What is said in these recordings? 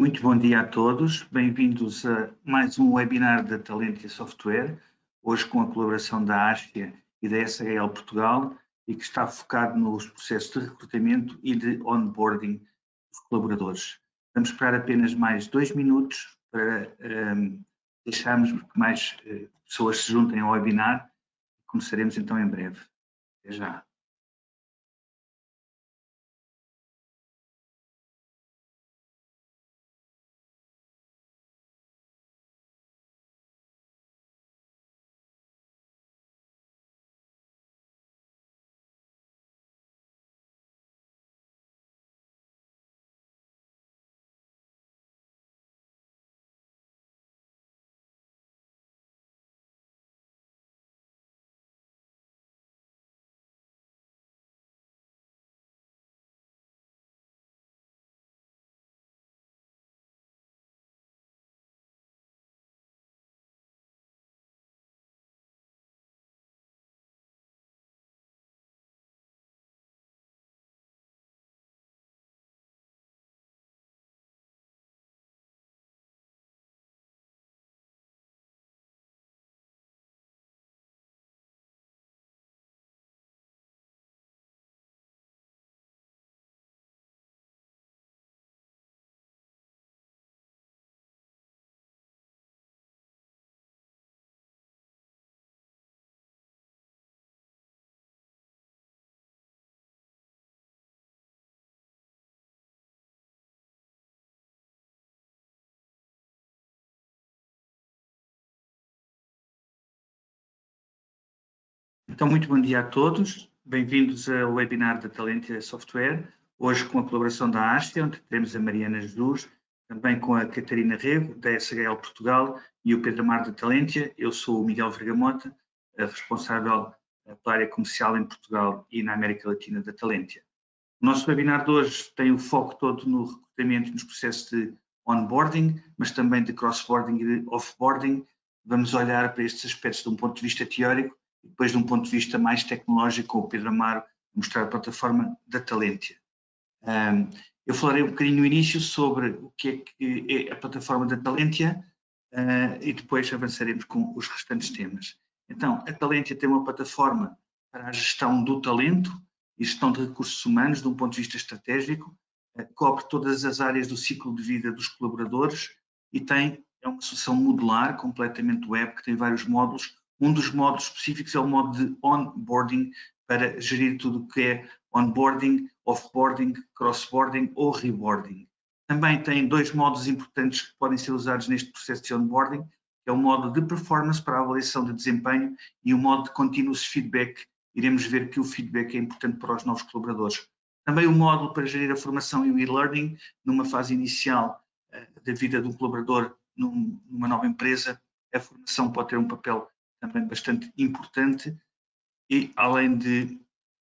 Muito bom dia a todos, bem-vindos a mais um webinar da Talentia Software, hoje com a colaboração da Astia e da SHL Portugal e que está focado nos processos de recrutamento e de onboarding dos colaboradores. Vamos esperar apenas mais 2 minutos para deixarmos que mais pessoas se juntem ao webinar e começaremos então em breve. Até já. Então, muito bom dia a todos, bem-vindos ao webinar da Talentia Software, hoje com a colaboração da Astia, onde teremos a Mariana Jesus, também com a Catarina Rego, da SHL Portugal, e o Pedro Amar da Talentia. Eu sou o Miguel Vergamotta, responsável pela área comercial em Portugal e na América Latina da Talentia. O nosso webinar de hoje tem o foco todo no recrutamento e nos processos de onboarding, mas também de crossboarding e de offboarding. Vamos olhar para estes aspectos de um ponto de vista teórico e depois de um ponto de vista mais tecnológico, com o Pedro Amaro, mostrar a plataforma da Talentia. Eu falarei um bocadinho no início sobre o que é a plataforma da Talentia e depois avançaremos com os restantes temas. Então, a Talentia tem uma plataforma para a gestão do talento e gestão de recursos humanos de um ponto de vista estratégico, cobre todas as áreas do ciclo de vida dos colaboradores e é uma solução modular, completamente web, que tem vários módulos. Um dos módulos específicos é o módulo de onboarding, para gerir tudo o que é onboarding, offboarding, crossboarding ou reboarding. Também tem 2 módulos importantes que podem ser usados neste processo de onboarding, que é o módulo de performance para a avaliação de desempenho e o módulo de continuous feedback. Iremos ver que o feedback é importante para os novos colaboradores. Também o módulo para gerir a formação e o e-learning numa fase inicial da vida de um colaborador numa nova empresa. A formação pode ter um papel também bastante importante e, além de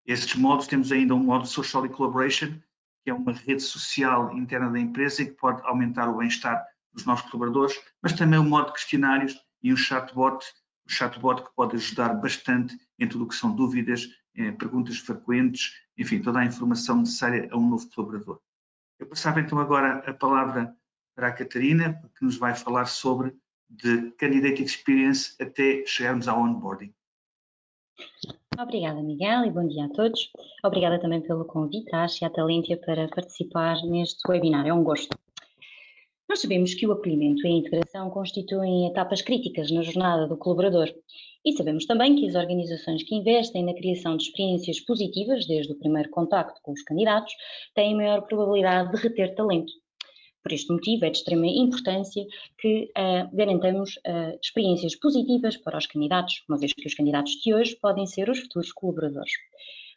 estes módulos, temos ainda um módulo Social e Collaboration, que é uma rede social interna da empresa e que pode aumentar o bem-estar dos nossos colaboradores, mas também o modo de questionários e um chatbot que pode ajudar bastante em tudo o que são dúvidas, perguntas frequentes, enfim, toda a informação necessária a um novo colaborador. Eu passava então agora a palavra para a Catarina, que nos vai falar sobre de Candidate Experience até chegarmos ao onboarding. Obrigada, Miguel, e bom dia a todos. Obrigada também pelo convite à Astia e à Talentia para participar neste webinar. É um gosto. Nós sabemos que o acolhimento e a integração constituem etapas críticas na jornada do colaborador e sabemos também que as organizações que investem na criação de experiências positivas desde o primeiro contacto com os candidatos têm maior probabilidade de reter talento. Por este motivo, é de extrema importância que garantamos experiências positivas para os candidatos, uma vez que os candidatos de hoje podem ser os futuros colaboradores.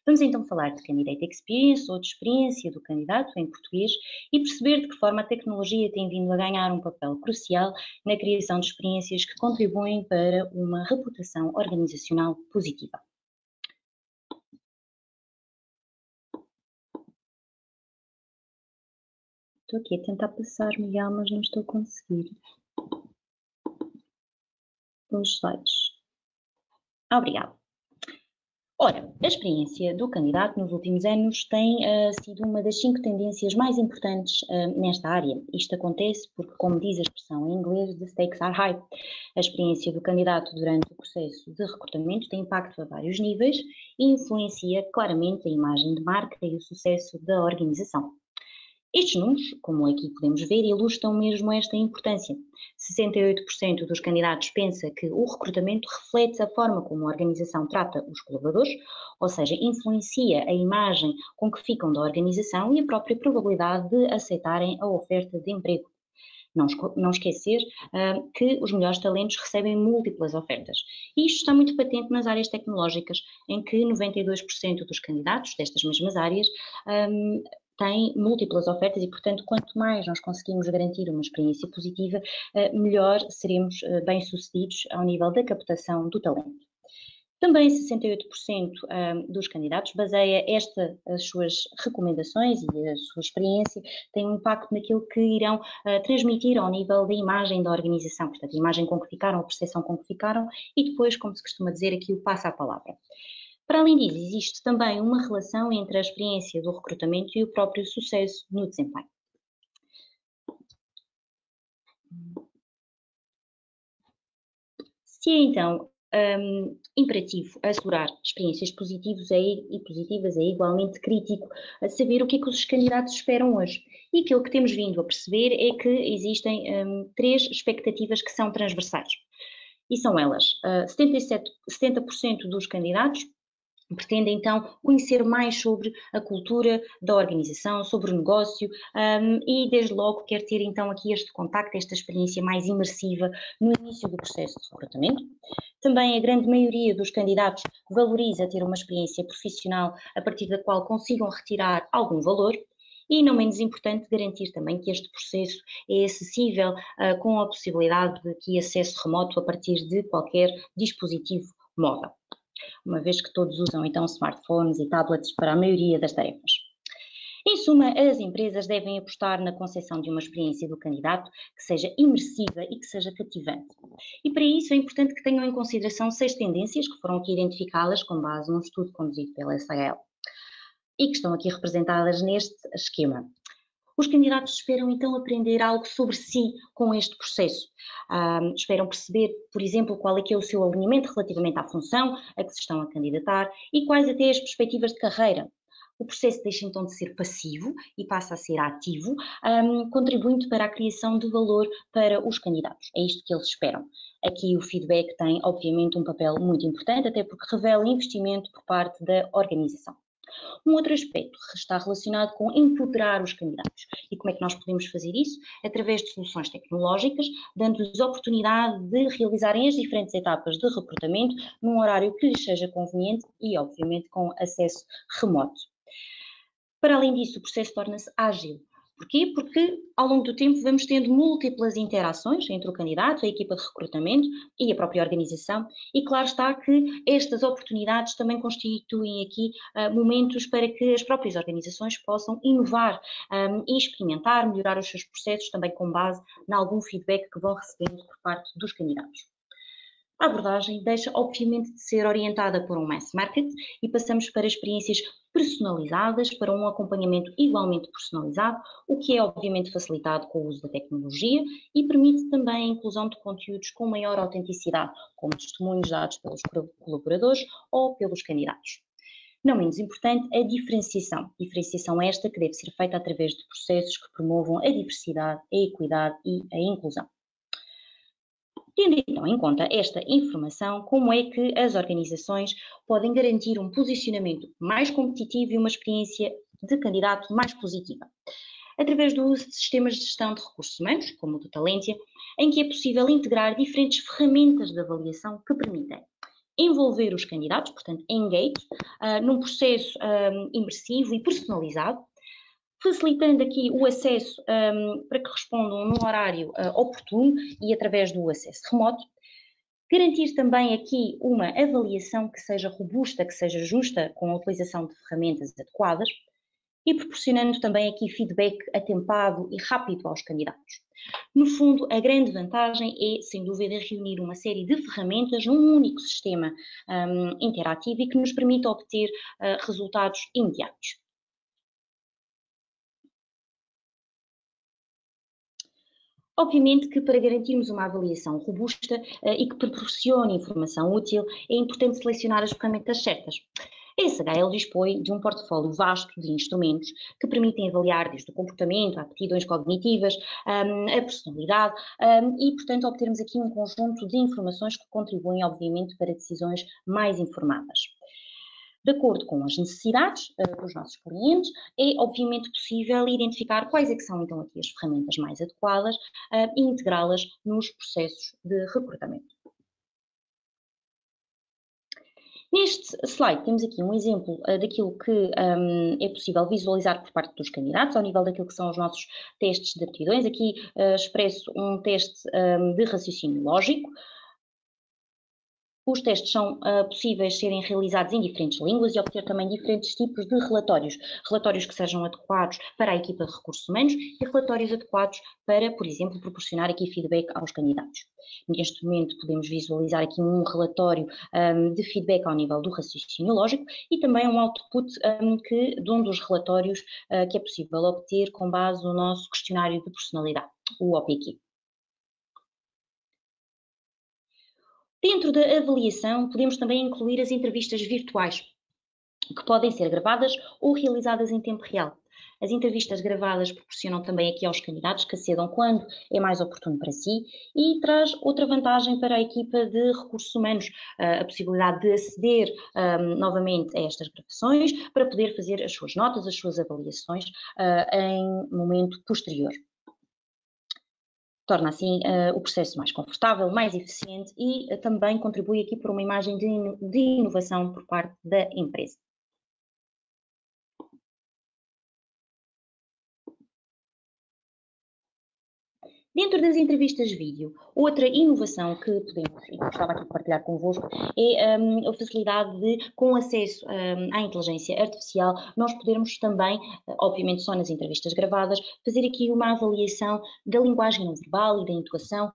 Vamos então falar de Candidate Experience, ou de experiência do candidato em português, e perceber de que forma a tecnologia tem vindo a ganhar um papel crucial na criação de experiências que contribuem para uma reputação organizacional positiva. Estou aqui a tentar passar, Miguel, mas não estou a conseguir. Os slides. Obrigada. Ora, a experiência do candidato nos últimos anos tem sido uma das 5 tendências mais importantes nesta área. Isto acontece porque, como diz a expressão em inglês, the stakes are high. A experiência do candidato durante o processo de recrutamento tem impacto a vários níveis e influencia claramente a imagem de marca e o sucesso da organização. Estes números, como aqui podemos ver, ilustram mesmo esta importância. 68% dos candidatos pensa que o recrutamento reflete a forma como a organização trata os colaboradores, ou seja, influencia a imagem com que ficam da organização e a própria probabilidade de aceitarem a oferta de emprego. Não esquecer que os melhores talentos recebem múltiplas ofertas. E isto está muito patente nas áreas tecnológicas, em que 92% dos candidatos destas mesmas áreas têm múltiplas ofertas e, portanto, quanto mais nós conseguimos garantir uma experiência positiva, melhor seremos bem-sucedidos ao nível da captação do talento. Também 68% dos candidatos baseia as suas recomendações e a sua experiência tem um impacto naquilo que irão transmitir ao nível da imagem da organização, portanto, a imagem com que ficaram, a percepção com que ficaram e depois, como se costuma dizer, aqui o passa a palavra. Para além disso, existe também uma relação entre a experiência do recrutamento e o próprio sucesso no desempenho. Se é então imperativo assegurar experiências positivas é igualmente crítico a saber o que é que os candidatos esperam hoje. E aquilo que temos vindo a perceber é que existem 3 expectativas que são transversais. E são elas, 70% dos candidatos pretende então conhecer mais sobre a cultura da organização, sobre o negócio e desde logo quer ter então aqui este contacto, esta experiência mais imersiva no início do processo de recrutamento. Também a grande maioria dos candidatos valoriza ter uma experiência profissional a partir da qual consigam retirar algum valor. E, não menos importante, garantir também que este processo é acessível com a possibilidade de que acesso remoto a partir de qualquer dispositivo móvel, uma vez que todos usam então smartphones e tablets para a maioria das tarefas. Em suma, as empresas devem apostar na concepção de uma experiência do candidato que seja imersiva e que seja cativante. E para isso é importante que tenham em consideração 6 tendências que foram aqui identificadas com base num estudo conduzido pela SAEL e que estão aqui representadas neste esquema. Os candidatos esperam então aprender algo sobre si com este processo. Esperam perceber, por exemplo, qual é que é o seu alinhamento relativamente à função a que se estão a candidatar e quais até as perspectivas de carreira. O processo deixa então de ser passivo e passa a ser ativo, contribuindo para a criação de valor para os candidatos. É isto que eles esperam. Aqui o feedback tem, obviamente, um papel muito importante, até porque revela investimento por parte da organização. Um outro aspecto está relacionado com empoderar os candidatos. E como é que nós podemos fazer isso? Através de soluções tecnológicas, dando-lhes a oportunidade de realizarem as diferentes etapas de recrutamento num horário que lhes seja conveniente e, obviamente, com acesso remoto. Para além disso, o processo torna-se ágil. Porquê? Porque ao longo do tempo vamos tendo múltiplas interações entre o candidato, a equipa de recrutamento e a própria organização e claro está que estas oportunidades também constituem aqui momentos para que as próprias organizações possam inovar e experimentar, melhorar os seus processos também com base em algum feedback que vão recebendo por parte dos candidatos. A abordagem deixa, obviamente, de ser orientada por um mass market e passamos para experiências personalizadas, para um acompanhamento igualmente personalizado, o que é, obviamente, facilitado com o uso da tecnologia e permite também a inclusão de conteúdos com maior autenticidade, como testemunhos dados pelos colaboradores ou pelos candidatos. Não menos importante, a diferenciação. Diferenciação esta que deve ser feita através de processos que promovam a diversidade, a equidade e a inclusão. Tendo então em conta esta informação, como é que as organizações podem garantir um posicionamento mais competitivo e uma experiência de candidato mais positiva? Através do uso de sistemas de gestão de recursos humanos, como o do Talentia, em que é possível integrar diferentes ferramentas de avaliação que permitem envolver os candidatos, portanto, engage, num processo imersivo e personalizado, facilitando aqui o acesso para que respondam num horário oportuno e através do acesso remoto. Garantir também aqui uma avaliação que seja robusta, que seja justa, com a utilização de ferramentas adequadas e proporcionando também aqui feedback atempado e rápido aos candidatos. No fundo, a grande vantagem é, sem dúvida, reunir uma série de ferramentas num único sistema interativo e que nos permite obter resultados imediatos. Obviamente que para garantirmos uma avaliação robusta e que proporcione informação útil, é importante selecionar as ferramentas certas. A SHL dispõe de um portfólio vasto de instrumentos que permitem avaliar desde o comportamento, a aptidões cognitivas, a personalidade e, portanto, obtermos aqui um conjunto de informações que contribuem, obviamente, para decisões mais informadas. De acordo com as necessidades dos nossos clientes, é obviamente possível identificar quais é que são então aqui as ferramentas mais adequadas e integrá-las nos processos de recrutamento. Neste slide temos aqui um exemplo daquilo que é possível visualizar por parte dos candidatos, ao nível daquilo que são os nossos testes de aptidões. Aqui expresso um teste de raciocínio lógico. Os testes são possíveis serem realizados em diferentes línguas e obter também diferentes tipos de relatórios. Relatórios que sejam adequados para a equipa de recursos humanos e relatórios adequados para, por exemplo, proporcionar aqui feedback aos candidatos. Neste momento podemos visualizar aqui um relatório de feedback ao nível do raciocínio lógico e também um output de um dos relatórios que é possível obter com base no nosso questionário de personalidade, o OPQ. Dentro da avaliação, podemos também incluir as entrevistas virtuais, que podem ser gravadas ou realizadas em tempo real. As entrevistas gravadas proporcionam também aqui aos candidatos que acedam quando é mais oportuno para si e traz outra vantagem para a equipa de recursos humanos, a possibilidade de aceder novamente a estas gravações para poder fazer as suas notas, as suas avaliações em momento posterior. Torna assim o processo mais confortável, mais eficiente e também contribui aqui para uma imagem de inovação por parte da empresa. Dentro das entrevistas vídeo, outra inovação que podemos, e gostava aqui de partilhar convosco, é a facilidade de, com acesso à inteligência artificial, nós podermos também, obviamente só nas entrevistas gravadas, fazer aqui uma avaliação da linguagem não verbal e da intuação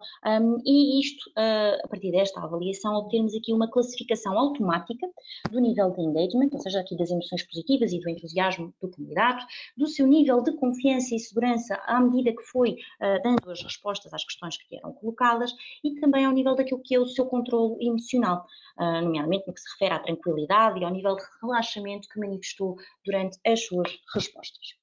e isto, a partir desta avaliação, obtermos aqui uma classificação automática do nível de engagement, ou seja, aqui das emoções positivas e do entusiasmo do candidato, do seu nível de confiança e segurança à medida que foi dando as respostas às questões que eram colocadas e também ao nível daquilo que é o seu controlo emocional, nomeadamente no que se refere à tranquilidade e ao nível de relaxamento que manifestou durante as suas respostas.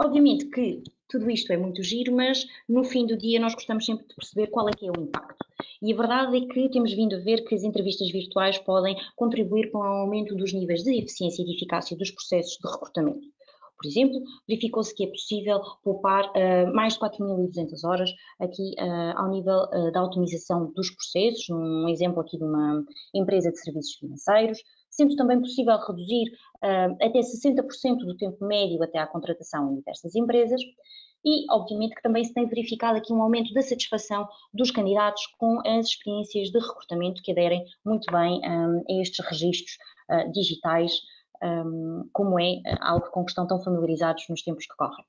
Obviamente que tudo isto é muito giro, mas no fim do dia nós gostamos sempre de perceber qual é que é o impacto. E a verdade é que temos vindo a ver que as entrevistas virtuais podem contribuir com o aumento dos níveis de eficiência e de eficácia dos processos de recrutamento. Por exemplo, verificou-se que é possível poupar mais de 4.200 horas aqui ao nível da otimização dos processos, um exemplo aqui de uma empresa de serviços financeiros, sendo também possível reduzir até 60% do tempo médio até à contratação em diversas empresas e, obviamente, que também se tem verificado aqui um aumento da satisfação dos candidatos com as experiências de recrutamento que aderem muito bem a estes registros digitais, como é algo com que estão tão familiarizados nos tempos que correm.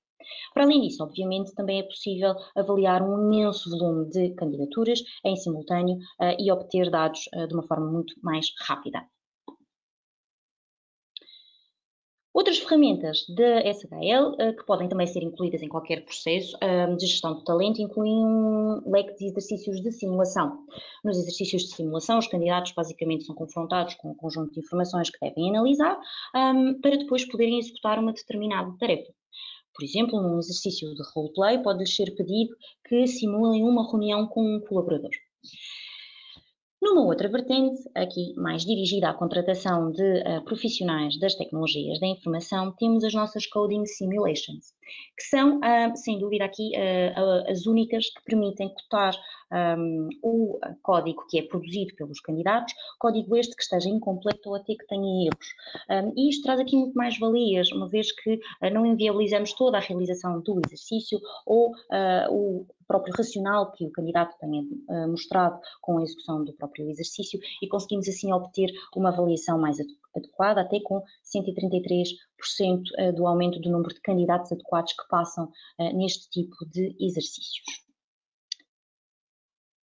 Para além disso, obviamente, também é possível avaliar um imenso volume de candidaturas em simultâneo e obter dados de uma forma muito mais rápida. Outras ferramentas da SHL que podem também ser incluídas em qualquer processo de gestão de talento incluem um leque de exercícios de simulação. Nos exercícios de simulação, os candidatos basicamente são confrontados com um conjunto de informações que devem analisar para depois poderem executar uma determinada tarefa. Por exemplo, num exercício de roleplay pode-lhes ser pedido que simulem uma reunião com um colaborador. Numa outra vertente, aqui mais dirigida à contratação de profissionais das tecnologias da informação, temos as nossas Coding Simulations, que são, sem dúvida aqui, as únicas que permitem cotar o código que é produzido pelos candidatos, código este que esteja incompleto ou até que tenha erros. E isto traz aqui muito mais valias, uma vez que não inviabilizamos toda a realização do exercício ou o próprio racional que o candidato tenha mostrado com a execução do próprio exercício e conseguimos assim obter uma avaliação mais adequada, até com 133% do aumento do número de candidatos adequados que passam neste tipo de exercícios.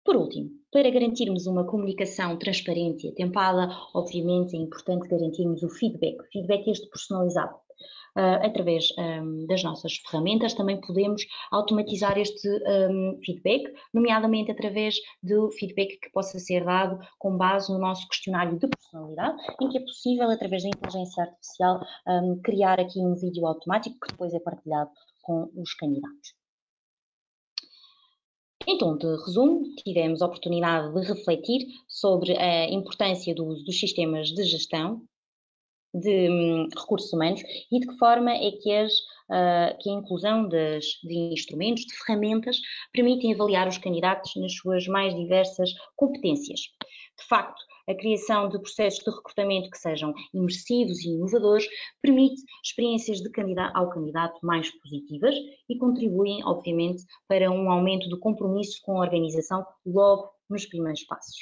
Por último, para garantirmos uma comunicação transparente e atempada, obviamente é importante garantirmos o feedback este personalizado. Através das nossas ferramentas também podemos automatizar este feedback, nomeadamente através do feedback que possa ser dado com base no nosso questionário de personalidade, em que é possível, através da inteligência artificial, criar aqui um vídeo automático que depois é partilhado com os candidatos. Então, de resumo, tivemos a oportunidade de refletir sobre a importância do uso dos sistemas de gestão de recursos humanos e de que forma é que a inclusão de instrumentos, de ferramentas, permitem avaliar os candidatos nas suas mais diversas competências. De facto, a criação de processos de recrutamento que sejam imersivos e inovadores permite experiências ao candidato mais positivas e contribuem, obviamente, para um aumento do compromisso com a organização logo nos primeiros passos.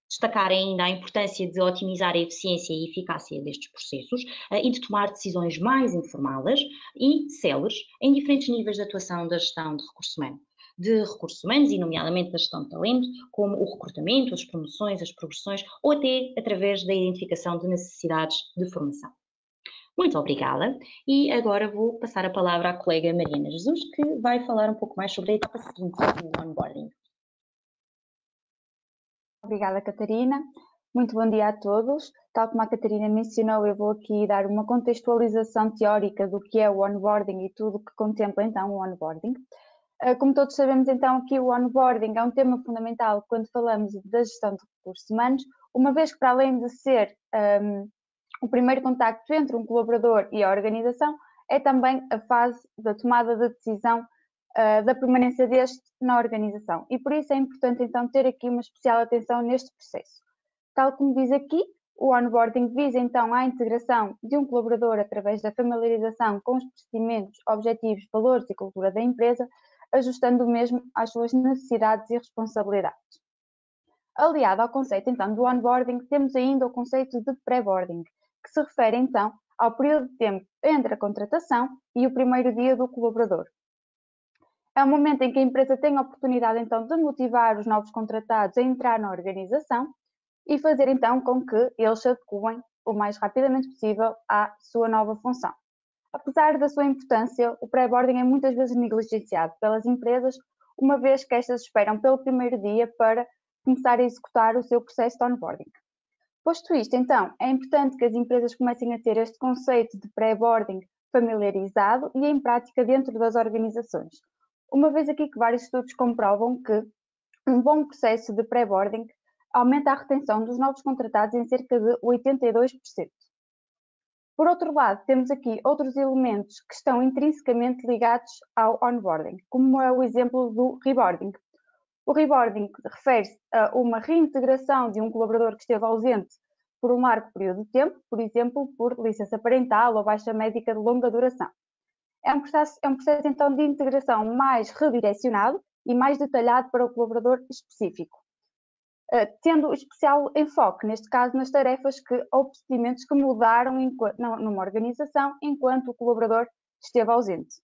Destacar ainda a importância de otimizar a eficiência e eficácia destes processos e de tomar decisões mais informadas e céleres em diferentes níveis de atuação da gestão de recursos humanos e nomeadamente da gestão de talento, como o recrutamento, as promoções, as progressões ou até através da identificação de necessidades de formação. Muito obrigada e agora vou passar a palavra à colega Mariana Jesus, que vai falar um pouco mais sobre a etapa seguinte do onboarding. Obrigada, Catarina. Muito bom dia a todos. Tal como a Catarina mencionou, eu vou aqui dar uma contextualização teórica do que é o onboarding e tudo o que contempla então o onboarding. Como todos sabemos, então, aqui o onboarding é um tema fundamental quando falamos da gestão de recursos humanos, uma vez que, para além de ser o primeiro contacto entre um colaborador e a organização, é também a fase da tomada de decisão da permanência deste na organização. E por isso é importante, então, ter aqui uma especial atenção neste processo. Tal como diz aqui, o onboarding visa, então, a integração de um colaborador através da familiarização com os procedimentos, objetivos, valores e cultura da empresa, ajustando o mesmo às suas necessidades e responsabilidades. Aliado ao conceito, então, do onboarding, temos ainda o conceito de pré-boarding, que se refere, então, ao período de tempo entre a contratação e o primeiro dia do colaborador. É o momento em que a empresa tem a oportunidade, então, de motivar os novos contratados a entrar na organização e fazer, então, com que eles se adequem o mais rapidamente possível à sua nova função. Apesar da sua importância, o pré-boarding é muitas vezes negligenciado pelas empresas, uma vez que estas esperam pelo primeiro dia para começar a executar o seu processo de onboarding. Posto isto, então, é importante que as empresas comecem a ter este conceito de pré-boarding familiarizado e em prática dentro das organizações. Uma vez aqui que vários estudos comprovam que um bom processo de pré-boarding aumenta a retenção dos novos contratados em cerca de 82%. Por outro lado, temos aqui outros elementos que estão intrinsecamente ligados ao onboarding, como é o exemplo do reboarding. O reboarding refere-se a uma reintegração de um colaborador que esteve ausente por um largo período de tempo, por exemplo, por licença parental ou baixa médica de longa duração. É um processo então de integração mais redirecionado e mais detalhado para o colaborador específico, tendo especial enfoque, neste caso, nas tarefas ou procedimentos que mudaram numa organização enquanto o colaborador esteve ausente.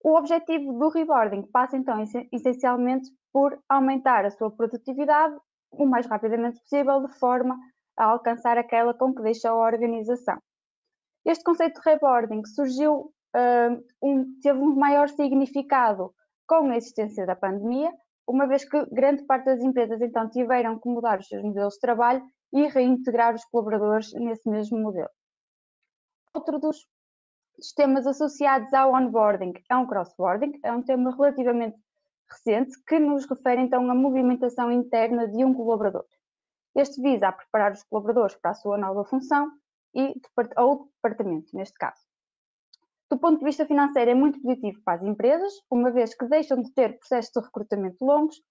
O objetivo do reboarding passa então essencialmente por aumentar a sua produtividade o mais rapidamente possível, de forma a alcançar aquela com que deixou a organização. Este conceito de reboarding surgiu, teve um maior significado com a existência da pandemia, uma vez que grande parte das empresas então tiveram que mudar os seus modelos de trabalho e reintegrar os colaboradores nesse mesmo modelo. Outro dos temas associados ao onboarding é um crossboarding, é um tema relativamente recente que nos refere então à movimentação interna de um colaborador. Este visa a preparar os colaboradores para a sua nova função ou departamento, neste caso. Do ponto de vista financeiro, é muito positivo para as empresas, uma vez que deixam de ter processos de recrutamento longos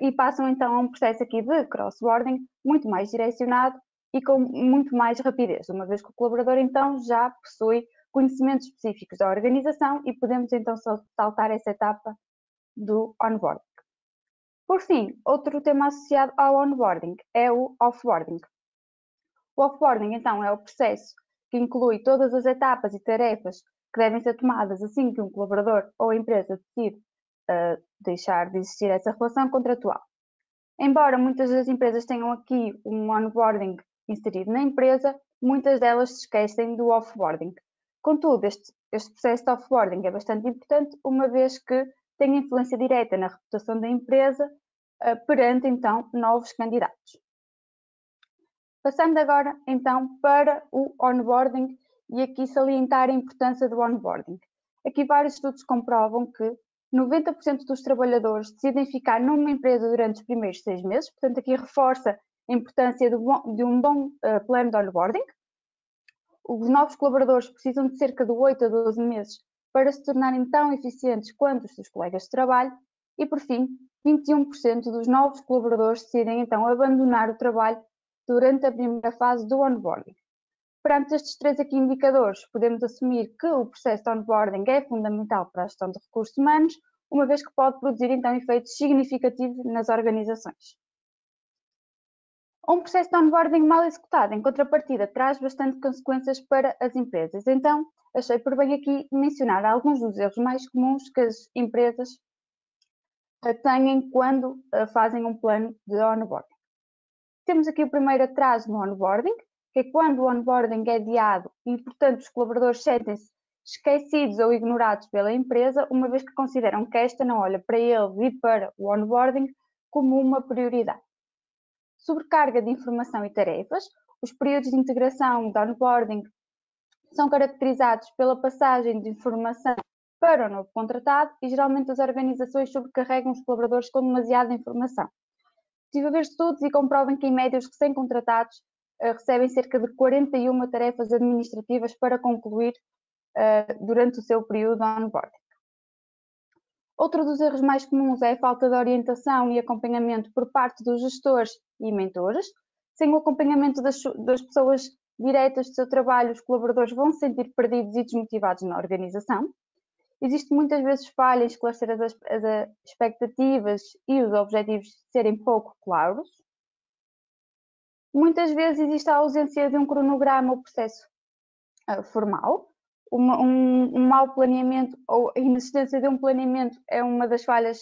e passam então a um processo aqui de cross-boarding muito mais direcionado e com muito mais rapidez, uma vez que o colaborador então já possui conhecimentos específicos da organização e podemos então saltar essa etapa do onboarding. Por fim, outro tema associado ao onboarding é o offboarding. O offboarding então é o processo que inclui todas as etapas e tarefas que devem ser tomadas assim que um colaborador ou a empresa decide deixar de existir essa relação contratual. Embora muitas das empresas tenham aqui um onboarding inserido na empresa, muitas delas se esquecem do offboarding. Contudo, este processo de offboarding é bastante importante, uma vez que tem influência direta na reputação da empresa perante então novos candidatos. Passando agora então para o onboarding e aqui salientar a importância do onboarding. Aqui vários estudos comprovam que 90% dos trabalhadores decidem ficar numa empresa durante os primeiros 6 meses, portanto aqui reforça a importância de um bom plano de onboarding. Os novos colaboradores precisam de cerca de 8 a 12 meses para se tornarem tão eficientes quanto os seus colegas de trabalho e, por fim, 21% dos novos colaboradores decidem então abandonar o trabalho durante a primeira fase do onboarding. Perante estes 3 aqui indicadores, podemos assumir que o processo de onboarding é fundamental para a gestão de recursos humanos, uma vez que pode produzir então efeitos significativos nas organizações. Um processo de onboarding mal executado, em contrapartida, traz bastante consequências para as empresas. Então, achei por bem aqui mencionar alguns dos erros mais comuns que as empresas têm quando fazem um plano de onboarding. Temos aqui o primeiro atraso no onboarding, que é quando o onboarding é adiado e, portanto, os colaboradores sentem-se esquecidos ou ignorados pela empresa, uma vez que consideram que esta não olha para eles e para o onboarding como uma prioridade. Sobrecarga de informação e tarefas. Os períodos de integração de onboarding são caracterizados pela passagem de informação para o novo contratado e geralmente as organizações sobrecarregam os colaboradores com demasiada informação. Estive a ver estudos e comprovam que em média os recém-contratados recebem cerca de 41 tarefas administrativas para concluir durante o seu período de onboarding. Outro dos erros mais comuns é a falta de orientação e acompanhamento por parte dos gestores e mentores. Sem o acompanhamento das pessoas diretas do seu trabalho, os colaboradores vão se sentir perdidos e desmotivados na organização. Existe muitas vezes falha em esclarecer as expectativas e os objetivos serem pouco claros. Muitas vezes existe a ausência de um cronograma ou processo formal. Um mau planeamento ou a inexistência de um planeamento é uma das falhas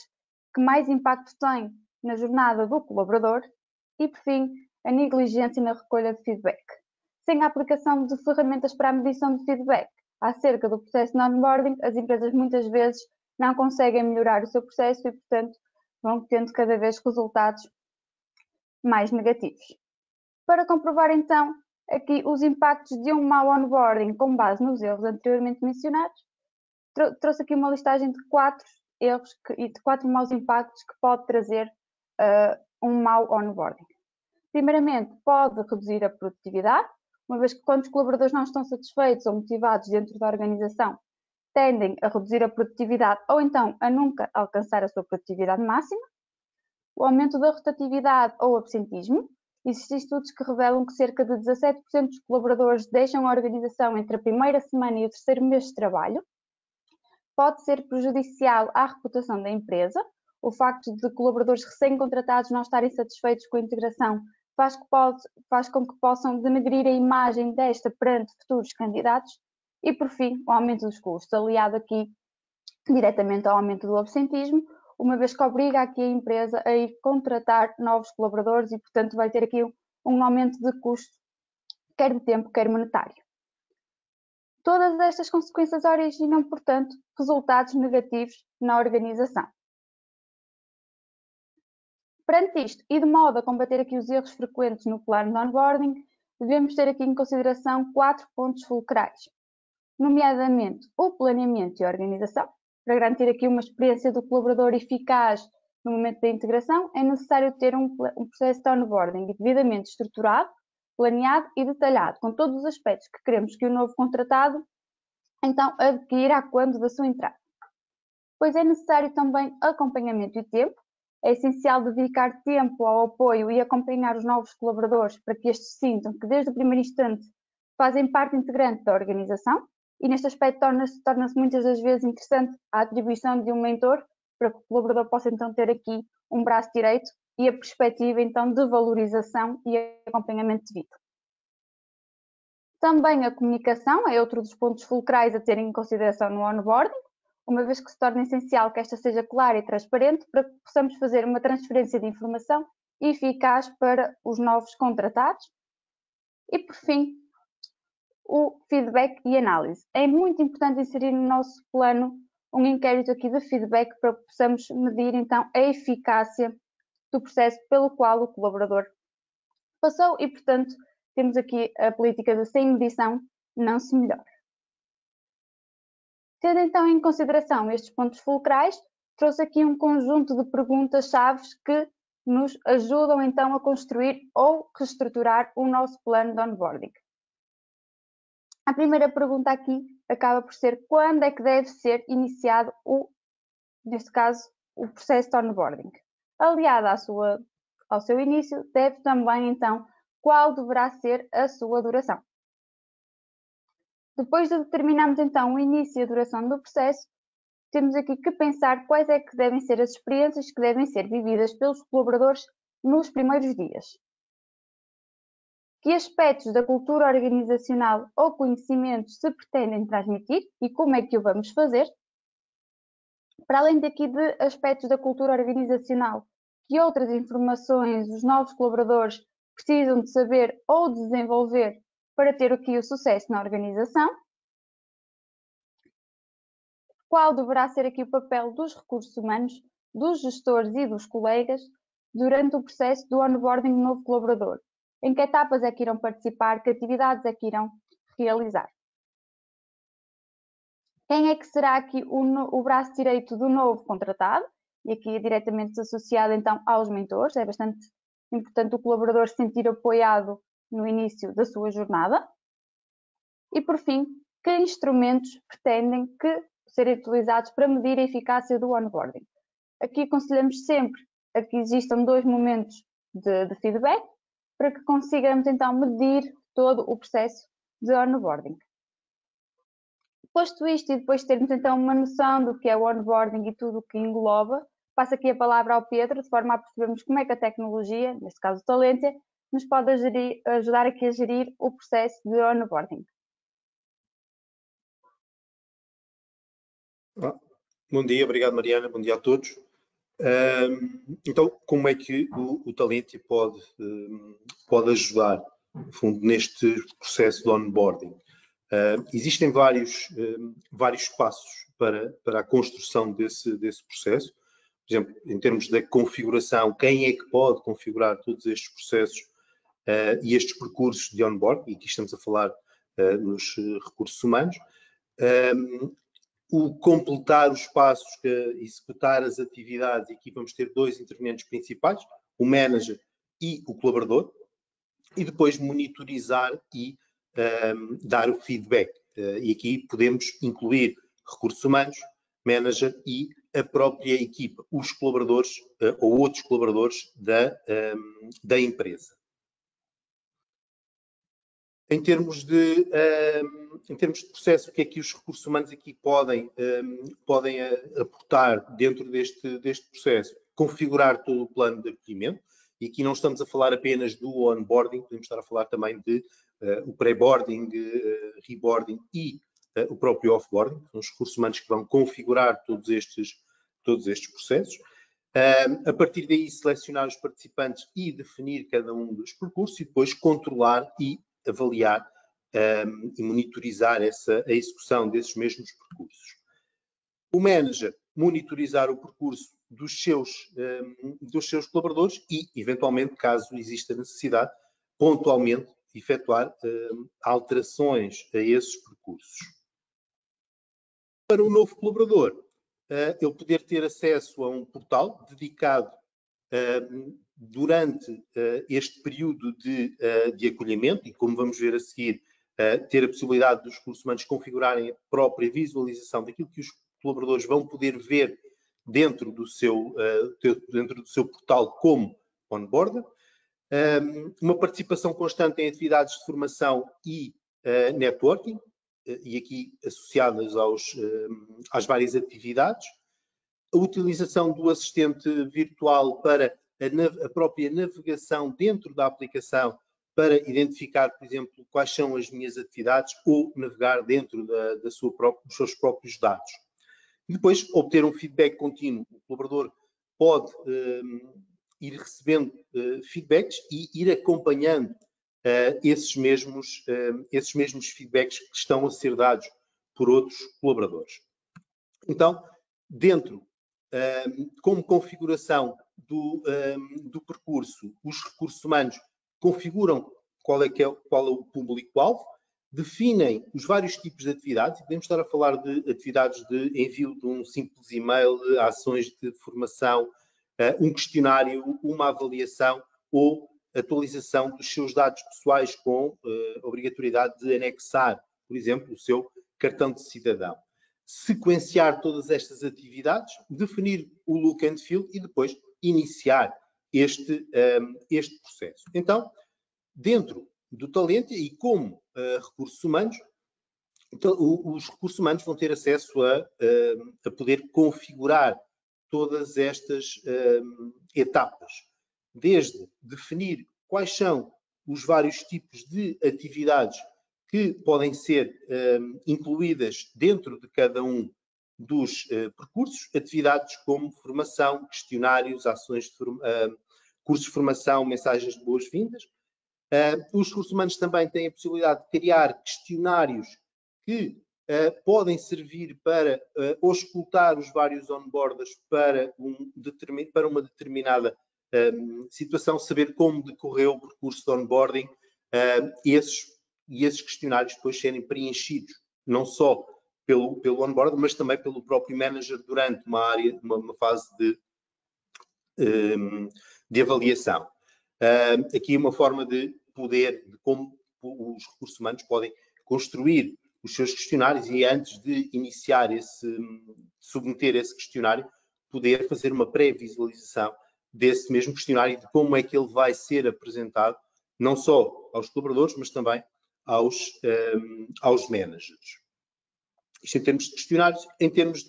que mais impacto tem na jornada do colaborador. E, por fim, a negligência na recolha de feedback. Sem a aplicação de ferramentas para a medição de feedback acerca do processo de onboarding, as empresas muitas vezes não conseguem melhorar o seu processo e, portanto, vão tendo cada vez resultados mais negativos. Para comprovar, então, aqui os impactos de um mau onboarding com base nos erros anteriormente mencionados, trouxe aqui uma listagem de 4 erros e de 4 maus impactos que pode trazer um mau onboarding. Primeiramente, pode reduzir a produtividade, uma vez que quando os colaboradores não estão satisfeitos ou motivados dentro da organização, tendem a reduzir a produtividade ou então a nunca alcançar a sua produtividade máxima. O aumento da rotatividade ou absentismo. Existem estudos que revelam que cerca de 17% dos colaboradores deixam a organização entre a primeira semana e o terceiro mês de trabalho. Pode ser prejudicial à reputação da empresa. O facto de colaboradores recém-contratados não estarem satisfeitos com a integração faz com que possam denegrir a imagem desta perante futuros candidatos. E, por fim, o aumento dos custos, aliado aqui diretamente ao aumento do absentismo, uma vez que obriga aqui a empresa a ir contratar novos colaboradores e, portanto, vai ter aqui um aumento de custo, quer de tempo, quer monetário. Todas estas consequências originam, portanto, resultados negativos na organização. Perante isto, e de modo a combater aqui os erros frequentes no plano de onboarding, devemos ter aqui em consideração 4 pontos fulcrais, nomeadamente o planeamento e a organização. Para garantir aqui uma experiência do colaborador eficaz no momento da integração, é necessário ter um processo de onboarding devidamente estruturado, planeado e detalhado, com todos os aspectos que queremos que o novo contratado então adquirirá quando da sua entrada. Pois é necessário também acompanhamento e tempo. É essencial dedicar tempo ao apoio e acompanhar os novos colaboradores para que estes sintam que desde o primeiro instante fazem parte integrante da organização, e neste aspecto torna-se muitas das vezes interessante a atribuição de um mentor para que o colaborador possa então ter aqui um braço direito e a perspectiva então de valorização e acompanhamento devido. Também a comunicação é outro dos pontos fulcrais a ter em consideração no onboarding, uma vez que se torna essencial que esta seja clara e transparente para que possamos fazer uma transferência de informação eficaz para os novos contratados. E por fim, o feedback e análise. É muito importante inserir no nosso plano um inquérito aqui de feedback para que possamos medir então a eficácia do processo pelo qual o colaborador passou e, portanto, temos aqui a política de sem medição não se melhora. Tendo então em consideração estes pontos fulcrais, trouxe aqui um conjunto de perguntas-chave que nos ajudam então a construir ou reestruturar o nosso plano de onboarding. A primeira pergunta aqui acaba por ser quando é que deve ser iniciado neste caso, o processo de onboarding. Aliado ao seu início, deve também então qual deverá ser a sua duração. Depois de determinarmos então o início e a duração do processo, temos aqui que pensar quais é que devem ser as experiências que devem ser vividas pelos colaboradores nos primeiros dias. Que aspectos da cultura organizacional ou conhecimentos se pretendem transmitir e como é que o vamos fazer? Para além daqui de aspectos da cultura organizacional, que outras informações os novos colaboradores precisam de saber ou desenvolver para ter aqui o sucesso na organização? Qual deverá ser aqui o papel dos recursos humanos, dos gestores e dos colegas durante o processo do onboarding do novo colaborador? Em que etapas é que irão participar? Que atividades é que irão realizar? Quem é que será aqui o braço direito do novo contratado? E aqui é diretamente associado então aos mentores. É bastante importante o colaborador se sentir apoiado no início da sua jornada. E por fim, que instrumentos pretendem que serem utilizados para medir a eficácia do onboarding? Aqui aconselhamos sempre a que existam 2 momentos de feedback para que consigamos então medir todo o processo de onboarding. Posto isto e depois de termos então uma noção do que é o onboarding e tudo o que engloba, passo aqui a palavra ao Pedro, de forma a percebermos como é que a tecnologia, neste caso o Talentia, nos pode ajudar aqui a gerir o processo de onboarding. Bom dia, obrigado Mariana, bom dia a todos. Então, como é que o Talentia pode ajudar, no fundo, neste processo de onboarding? Existem vários passos para a construção desse processo. Por exemplo, em termos da configuração, quem é que pode configurar todos estes processos e estes percursos de onboarding? E aqui estamos a falar nos recursos humanos. O completar os passos, executar as atividades, e aqui vamos ter 2 intervenientes principais, o manager e o colaborador, e depois monitorizar e dar o feedback. E aqui podemos incluir recursos humanos, manager e a própria equipa, os colaboradores ou outros colaboradores da empresa. Em termos de processo, o que é que os recursos humanos aqui podem aportar dentro deste processo? Configurar todo o plano de acolhimento, e aqui não estamos a falar apenas do onboarding, podemos estar a falar também de o pré-boarding, reboarding e o próprio offboarding, são os recursos humanos que vão configurar todos estes processos. A partir daí, selecionar os participantes e definir cada um dos percursos e depois controlar e avaliar e monitorizar a execução desses mesmos percursos. O manager monitorizar o percurso dos seus colaboradores e, eventualmente, caso exista necessidade, pontualmente efetuar alterações a esses percursos. Para o novo colaborador, ele poder ter acesso a um portal dedicado durante este período de acolhimento, e como vamos ver a seguir, ter a possibilidade dos recursos humanos configurarem a própria visualização daquilo que os colaboradores vão poder ver dentro do seu portal como onboarder. Uma participação constante em atividades de formação e networking, e aqui associadas às várias atividades. A utilização do assistente virtual para a própria navegação dentro da aplicação, para identificar, por exemplo, quais são as minhas atividades ou navegar dentro dos seus próprios dados. E depois, obter um feedback contínuo. O colaborador pode ir recebendo feedbacks e ir acompanhando esses mesmos feedbacks que estão a ser dados por outros colaboradores. Então, como configuração do percurso, os recursos humanos configuram qual é o público-alvo, definem os vários tipos de atividades, e podemos estar a falar de atividades de envio de um simples e-mail, ações de formação, um questionário, uma avaliação ou atualização dos seus dados pessoais com obrigatoriedade de anexar, por exemplo, o seu cartão de cidadão. Sequenciar todas estas atividades, definir o look and feel e depois iniciar este processo. Então, dentro do Talentia e como recursos humanos, então, os recursos humanos vão ter acesso a poder configurar todas estas etapas, desde definir quais são os vários tipos de atividades que podem ser incluídas dentro de cada um dos percursos, atividades como formação, questionários, ações de cursos de formação, mensagens de boas-vindas. Os recursos humanos também têm a possibilidade de criar questionários que podem servir para auscultar os vários onboarders para uma determinada situação, saber como decorreu o percurso de onboarding, e esses questionários depois serem preenchidos, não só pelo onboarder, mas também pelo próprio manager durante uma fase de avaliação. Aqui uma forma de como os recursos humanos podem construir os seus questionários e antes de submeter esse questionário, poder fazer uma pré-visualização desse mesmo questionário e de como é que ele vai ser apresentado, não só aos colaboradores, mas também aos managers. Isto em termos de questionários, em termos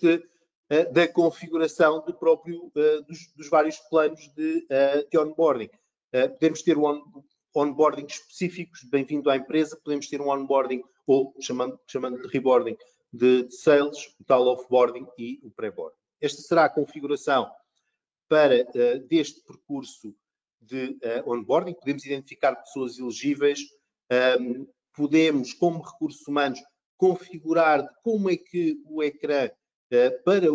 da configuração dos vários planos de onboarding. Podemos ter onboarding específicos, bem-vindo à empresa, podemos ter um onboarding, ou chamando de reboarding, de sales, o tal offboarding e o pré-boarding. Esta será a configuração deste percurso de onboarding. Podemos identificar pessoas elegíveis, podemos, como recursos humanos, configurar como é que o ecrã para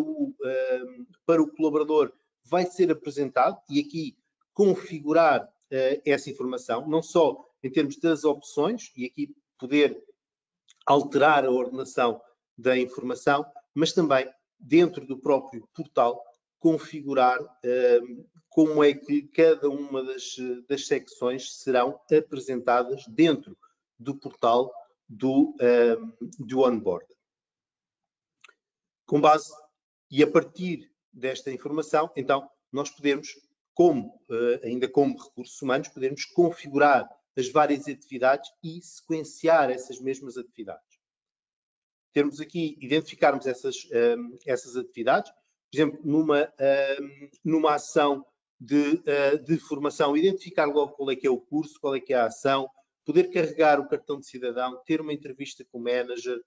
o colaborador vai ser apresentado e aqui configurar essa informação, não só em termos das opções, e aqui poder alterar a ordenação da informação, mas também dentro do próprio portal configurar como é que cada uma das secções serão apresentadas dentro do portal do onboard. Com base e a partir desta informação, então, nós podemos, ainda como recursos humanos, podemos configurar as várias atividades e sequenciar essas mesmas atividades. Termos aqui, identificarmos essas atividades, por exemplo, numa ação de formação, identificar logo qual é que é o curso, qual é que é a ação, poder carregar o cartão de cidadão, ter uma entrevista com o manager,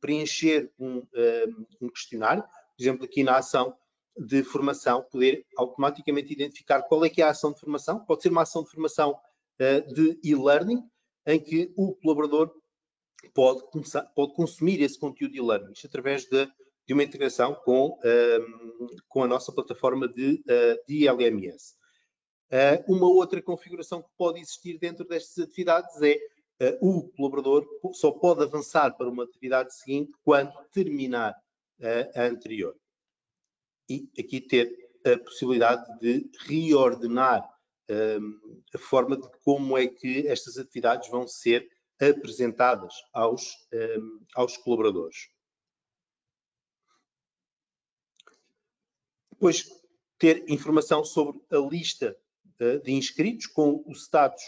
preencher um questionário, por exemplo, aqui na ação de formação, poder automaticamente identificar qual é que é a ação de formação. Pode ser uma ação de formação de e-learning, em que o colaborador pode consumir esse conteúdo de e-learning, através de uma integração com a nossa plataforma de LMS. Uma outra configuração que pode existir dentro destas atividades é o colaborador só pode avançar para uma atividade seguinte quando terminar a anterior. E aqui ter a possibilidade de reordenar a forma de como é que estas atividades vão ser apresentadas aos colaboradores. Depois, ter informação sobre a lista de inscritos, com o status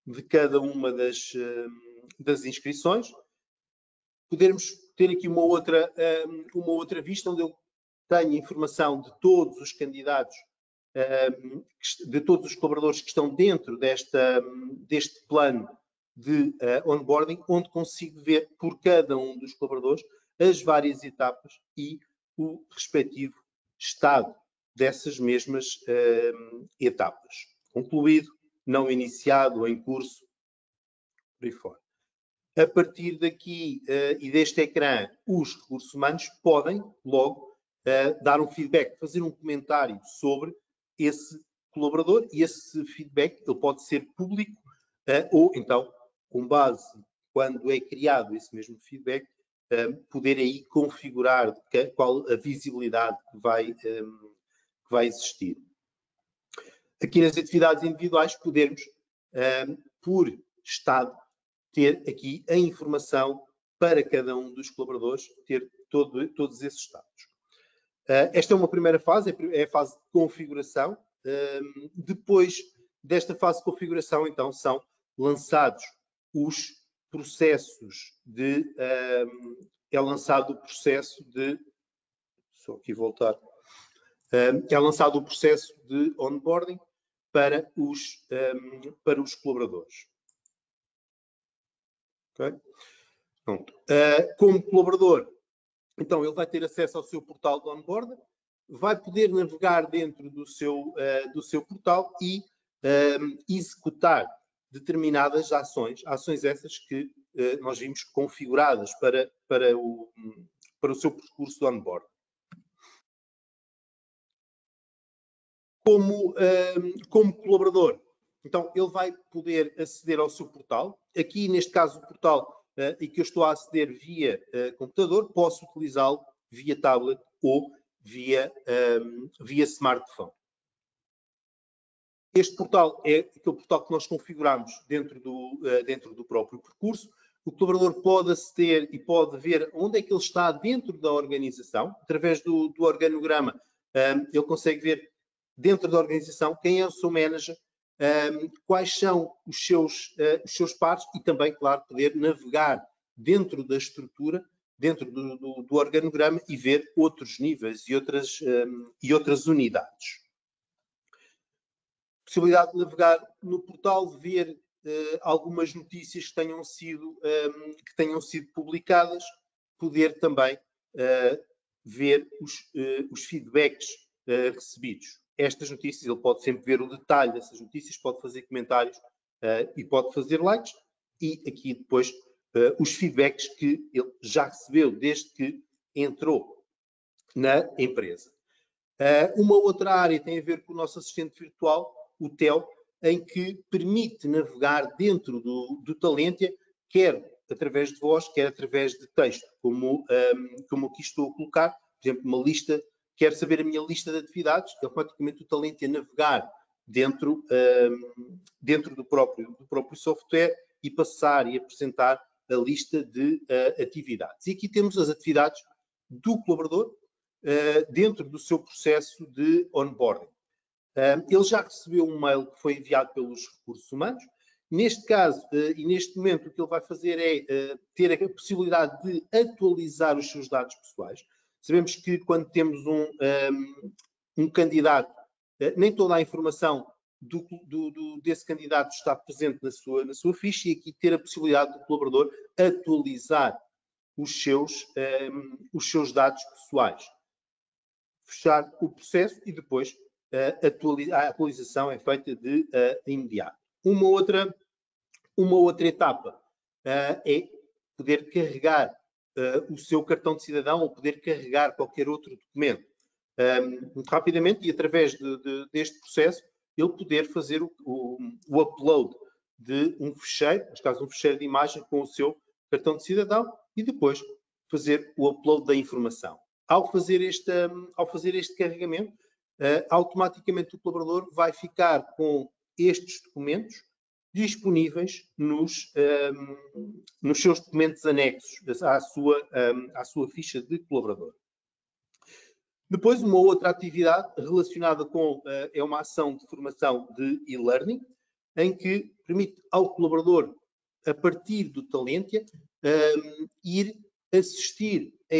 de cada uma das inscrições. Podermos ter aqui uma outra vista, onde eu tenho informação de todos os candidatos, de todos os colaboradores que estão dentro deste plano de onboarding, onde consigo ver por cada um dos colaboradores as várias etapas e o respectivo estado dessas mesmas etapas. Concluído, não iniciado, em curso, por aí fora. A partir daqui e deste ecrã, os recursos humanos podem logo dar um feedback, fazer um comentário sobre esse colaborador, e esse feedback ele pode ser público ou então, com base, quando é criado esse mesmo feedback, poder aí configurar qual a visibilidade que vai existir. Aqui nas atividades individuais, podermos, por estado, ter aqui a informação para cada um dos colaboradores, ter todos esses estados. Esta é uma primeira fase, é a fase de configuração. Depois desta fase de configuração, então, são lançados os processos de... é lançado o processo de... Só aqui voltar. É lançado o processo de onboarding para os colaboradores. Okay? Pronto. Como colaborador, então ele vai ter acesso ao seu portal de onboarding, vai poder navegar dentro do seu portal e executar determinadas ações essas que nós vimos configuradas para o seu percurso de onboarding. Como colaborador, então ele vai poder aceder ao seu portal. Aqui, neste caso, o portal em que eu estou a aceder via computador, posso utilizá-lo via tablet ou via smartphone. Este portal é aquele portal que nós configuramos dentro do próprio percurso. O colaborador pode aceder e pode ver onde é que ele está dentro da organização. Através do organograma, ele consegue ver dentro da organização quem é o seu manager, quais são os seus pares e também, claro, poder navegar dentro da estrutura, dentro do organograma e ver outros níveis e outras unidades. Possibilidade de navegar no portal, de ver algumas notícias que tenham sido publicadas, poder também ver os feedbacks recebidos. Estas notícias, ele pode sempre ver o detalhe dessas notícias, pode fazer comentários e pode fazer likes, e aqui depois os feedbacks que ele já recebeu desde que entrou na empresa. Uma outra área tem a ver com o nosso assistente virtual, o Theo, em que permite navegar dentro do Talentia, quer através de voz, quer através de texto, como aqui estou a colocar, por exemplo, uma lista. Quero saber a minha lista de atividades, automaticamente o Talentia navegar dentro do próprio software e passar e apresentar a lista de atividades. E aqui temos as atividades do colaborador dentro do seu processo de onboarding. Ele já recebeu um mail que foi enviado pelos recursos humanos. Neste caso, e neste momento, o que ele vai fazer é ter a possibilidade de atualizar os seus dados pessoais. Sabemos que quando temos um candidato, nem toda a informação desse candidato está presente na sua ficha, e aqui ter a possibilidade do colaborador atualizar os seus dados pessoais. Fechar o processo e depois a atualização é feita de imediato. Uma outra etapa é poder carregar o seu cartão de cidadão ou poder carregar qualquer outro documento. Muito rapidamente, e através deste processo, ele poder fazer o upload de um fecheiro, neste caso um fecheiro de imagem com o seu cartão de cidadão, e depois fazer o upload da informação. Ao fazer este carregamento, automaticamente o colaborador vai ficar com estes documentos disponíveis nos seus documentos anexos à sua ficha de colaborador. Depois, uma outra atividade relacionada com é uma ação de formação de e-learning, em que permite ao colaborador, a partir do Talentia, ir assistir a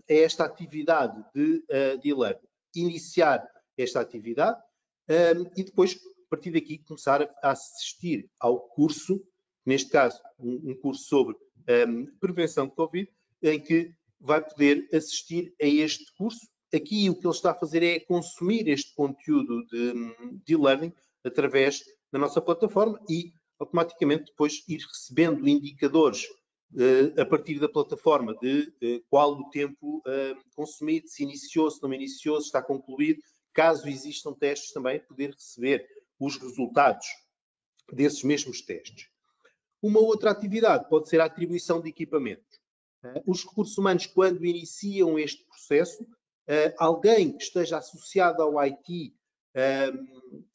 esta atividade de e-learning. Iniciar esta atividade e depois, a partir daqui, começar a assistir ao curso, neste caso, um curso sobre prevenção de Covid, em que vai poder assistir a este curso. Aqui o que ele está a fazer é consumir este conteúdo de e-learning através da nossa plataforma e automaticamente depois ir recebendo indicadores a partir da plataforma de qual o tempo consumido, se iniciou, se não iniciou, se está concluído. Caso existam testes também, poder receber os resultados desses mesmos testes. Uma outra atividade pode ser a atribuição de equipamentos. Os recursos humanos, quando iniciam este processo, alguém que esteja associado ao IT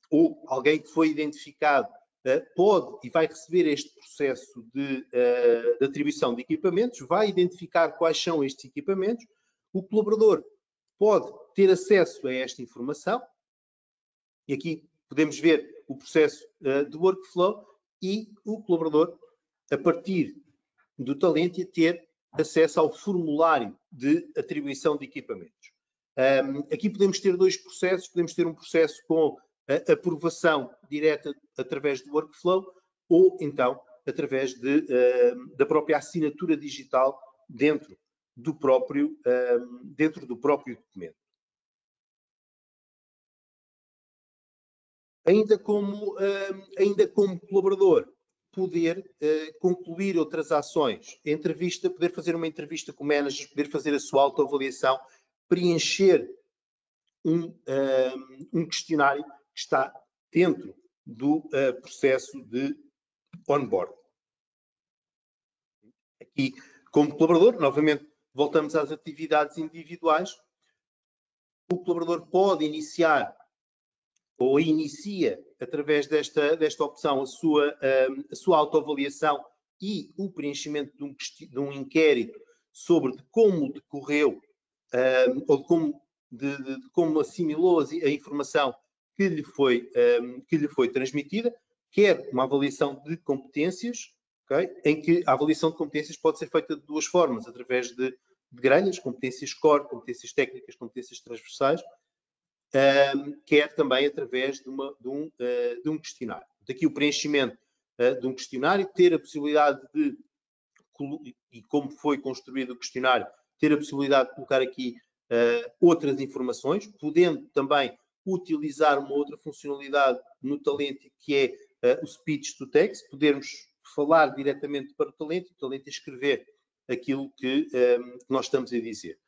ou alguém que foi identificado pode e vai receber este processo de atribuição de equipamentos, vai identificar quais são estes equipamentos, o colaborador pode ter acesso a esta informação e aqui podemos ver o processo de workflow e o colaborador, a partir do Talentia, ter acesso ao formulário de atribuição de equipamentos. Aqui podemos ter dois processos. Podemos ter um processo com a aprovação direta através do workflow ou, então, através da própria assinatura digital dentro do próprio documento. Ainda como colaborador, poder concluir outras ações, poder fazer uma entrevista com o manager, poder fazer a sua autoavaliação, preencher um questionário que está dentro do processo de onboard. Aqui, como colaborador, novamente, voltamos às atividades individuais. O colaborador pode iniciar ou inicia, através desta opção, a sua autoavaliação e o preenchimento de um inquérito sobre como decorreu ou de como assimilou a informação que lhe foi transmitida, quer uma avaliação de competências, okay? Em que a avaliação de competências pode ser feita de duas formas, através de grelhas, competências core, competências técnicas, competências transversais, quer também através de um questionário. Daqui o preenchimento de um questionário, ter a possibilidade de, e como foi construído o questionário, ter a possibilidade de colocar aqui outras informações, podendo também utilizar uma outra funcionalidade no Talentia, que é o Speech to Text, podermos falar diretamente para o Talentia escrever aquilo que nós estamos a dizer.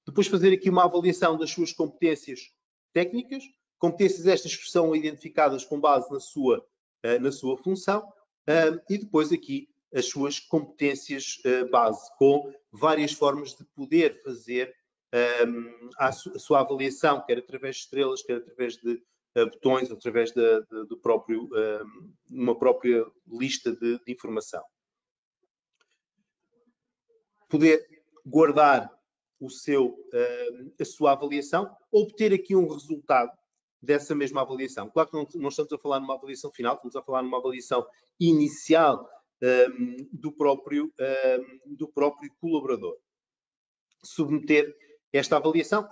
Depois fazer aqui uma avaliação das suas competências técnicas, competências estas que são identificadas com base na sua função, e depois aqui as suas competências base, com várias formas de poder fazer a sua avaliação, quer através de estrelas, quer através de botões, através de uma própria lista de informação. Poder guardar a sua avaliação, obter aqui um resultado dessa mesma avaliação. Claro que não estamos a falar numa avaliação final, estamos a falar numa avaliação inicial do próprio colaborador. Submeter esta avaliação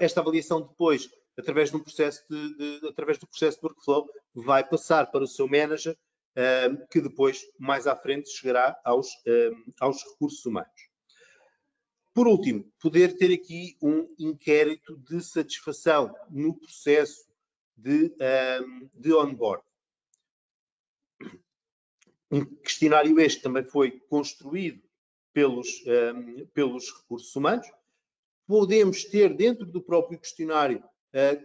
depois, através do processo de workflow, vai passar para o seu manager, que depois, mais à frente, chegará aos recursos humanos. Por último, poder ter aqui um inquérito de satisfação no processo de onboard. Um questionário este também foi construído pelos recursos humanos. Podemos ter dentro do próprio questionário,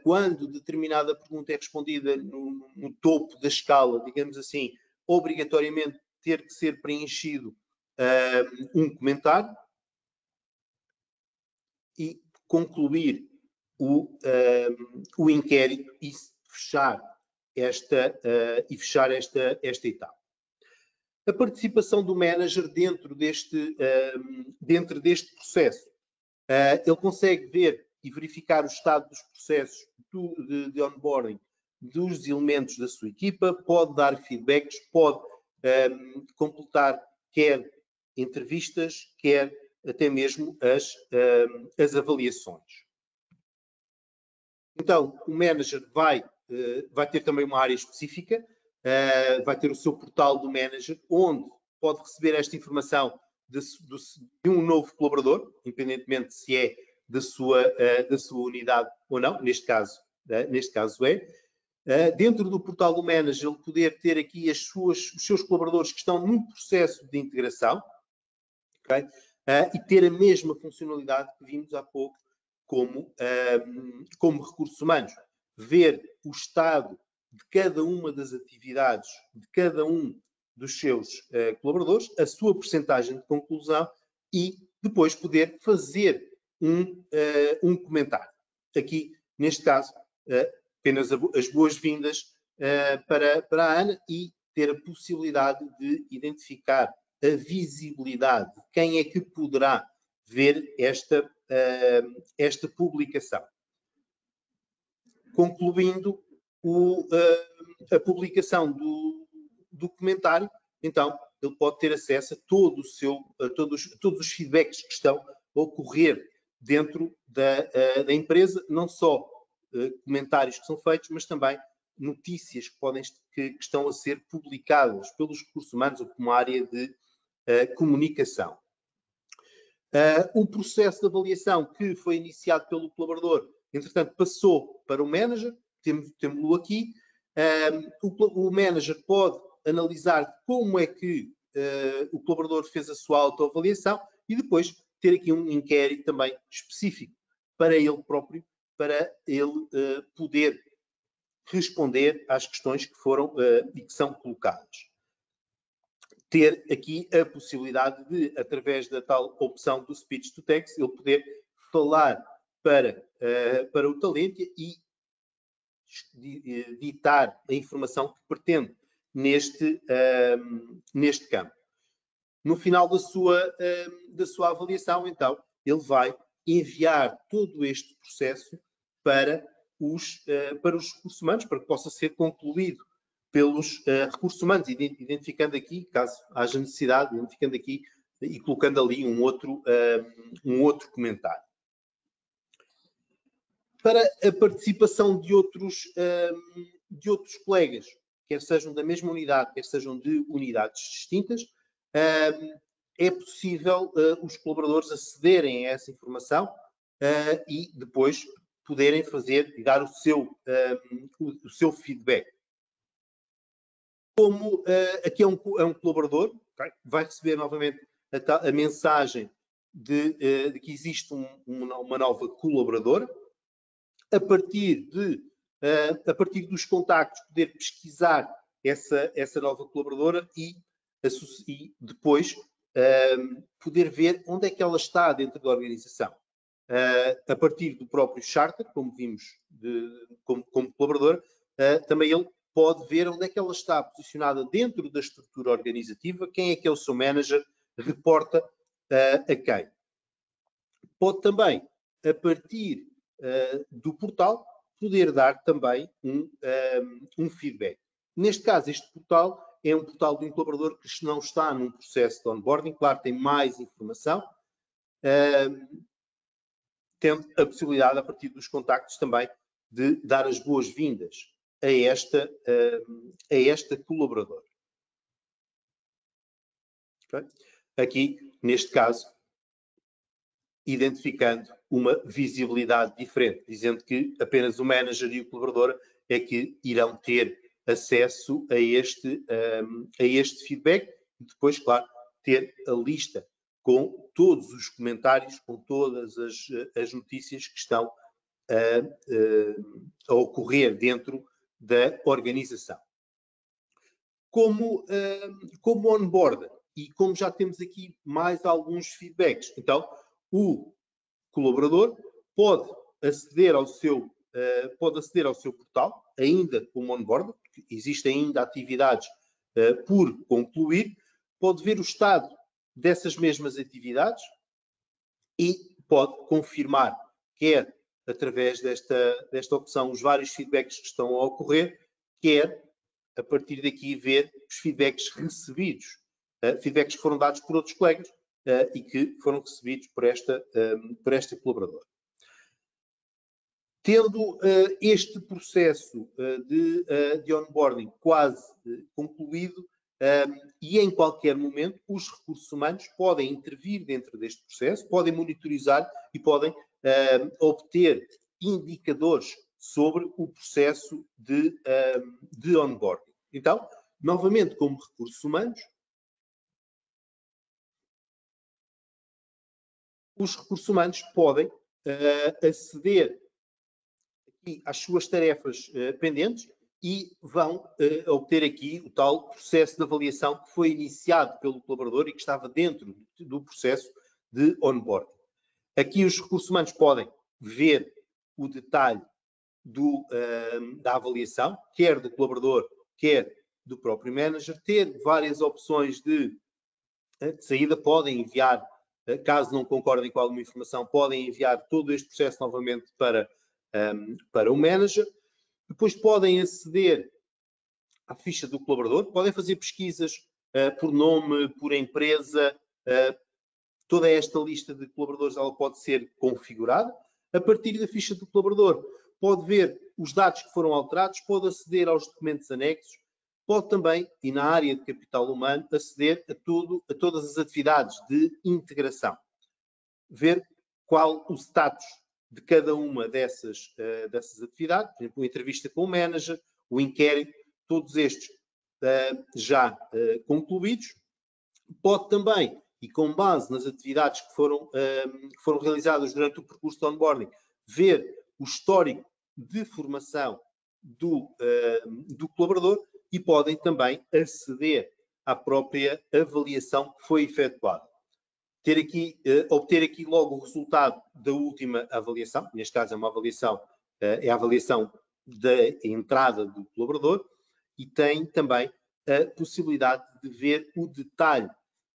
quando determinada pergunta é respondida no topo da escala, digamos assim, obrigatoriamente ter que ser preenchido um comentário e concluir o inquérito e fechar e fechar esta etapa. A participação do manager dentro deste processo. Ele consegue ver e verificar o estado dos processos de onboarding dos elementos da sua equipa, pode dar feedbacks, pode completar quer entrevistas, quer até mesmo as avaliações. Então, o manager vai ter também uma área específica, vai ter o seu portal do manager, onde pode receber esta informação de um novo colaborador, independentemente se é da sua unidade ou não, neste caso é. Dentro do portal do manager, ele poder ter aqui os seus colaboradores que estão num processo de integração, okay? E ter a mesma funcionalidade que vimos há pouco como recursos humanos. Ver o estado de cada uma das atividades de cada um dos seus colaboradores, a sua percentagem de conclusão e depois poder fazer um comentário. Aqui, neste caso, apenas as boas-vindas para a Ana e ter a possibilidade de identificar a visibilidade de quem é que poderá ver esta publicação. Concluindo a publicação do comentário, então ele pode ter acesso a todos os feedbacks que estão a ocorrer dentro da empresa, não só comentários que são feitos, mas também notícias que estão a ser publicadas pelos recursos humanos ou como área de comunicação. O processo de avaliação que foi iniciado pelo colaborador, entretanto, passou para o manager, temos-lo aqui. O manager pode analisar como é que o colaborador fez a sua autoavaliação e depois ter aqui um inquérito também específico para ele próprio, para ele poder responder às questões que foram e que são colocadas. Ter aqui a possibilidade de, através da tal opção do Speech to Text, ele poder falar para o Talentia e ditar a informação que pretende neste campo. No final da sua avaliação, então, ele vai enviar todo este processo para os recursos humanos, para que possa ser concluído pelos recursos humanos, identificando aqui, caso haja necessidade, identificando aqui e colocando ali um outro comentário. Para a participação de outros colegas, quer sejam da mesma unidade, quer sejam de unidades distintas, é possível os colaboradores acederem a essa informação e depois poderem fazer e dar o seu feedback. Como aqui é um colaborador, okay, vai receber novamente a mensagem de que existe uma nova colaboradora. A partir dos contactos, poder pesquisar essa nova colaboradora e depois poder ver onde é que ela está dentro da organização. A partir do próprio charter, como vimos como colaboradora, também ele pode ver onde é que ela está posicionada dentro da estrutura organizativa, quem é que é o seu manager, reporta a quem. Pode também, a partir do portal, poder dar também um feedback. Neste caso, este portal é um portal de um colaborador que não está num processo de onboarding, claro, tem mais informação, tendo a possibilidade, a partir dos contactos também, de dar as boas-vindas a esta colaboradora. Okay? Aqui, neste caso, identificando uma visibilidade diferente, dizendo que apenas o manager e o colaborador é que irão ter acesso a este feedback e depois, claro, ter a lista com todos os comentários, com todas as notícias que estão a ocorrer dentro da organização. Como onboarder e como já temos aqui mais alguns feedbacks, então o colaborador pode aceder ao seu pode aceder ao seu portal, ainda como onboard, porque existem ainda atividades por concluir, pode ver o estado dessas mesmas atividades e pode confirmar, quer através desta opção, os vários feedbacks que estão a ocorrer, quer a partir daqui ver os feedbacks recebidos, feedbacks que foram dados por outros colegas e que foram recebidos por esta colaboradora. Tendo este processo de onboarding quase concluído, e em qualquer momento os recursos humanos podem intervir dentro deste processo, podem monitorizar e podem obter indicadores sobre o processo de onboarding. Então, novamente, como recursos humanos, os recursos humanos podem aceder aqui às suas tarefas pendentes e vão obter aqui o tal processo de avaliação que foi iniciado pelo colaborador e que estava dentro do processo de onboarding. Aqui os recursos humanos podem ver o detalhe da avaliação, quer do colaborador, quer do próprio manager, ter várias opções de saída, podem enviar, caso não concordem com alguma informação, podem enviar todo este processo novamente para o manager. Depois podem aceder à ficha do colaborador, podem fazer pesquisas por nome, por empresa, toda esta lista de colaboradores ela pode ser configurada. A partir da ficha do colaborador, pode ver os dados que foram alterados, pode aceder aos documentos anexos, pode também, e na área de capital humano, aceder a todas as atividades de integração. Ver qual o status de cada uma dessas atividades, por exemplo, a entrevista com o manager, o inquérito, todos estes já concluídos. Pode também, e com base nas atividades que foram realizadas durante o percurso de onboarding, ver o histórico de formação do colaborador e podem também aceder à própria avaliação que foi efetuada. Obter aqui logo o resultado da última avaliação, neste caso é a avaliação da entrada do colaborador, e tem também a possibilidade de ver o detalhe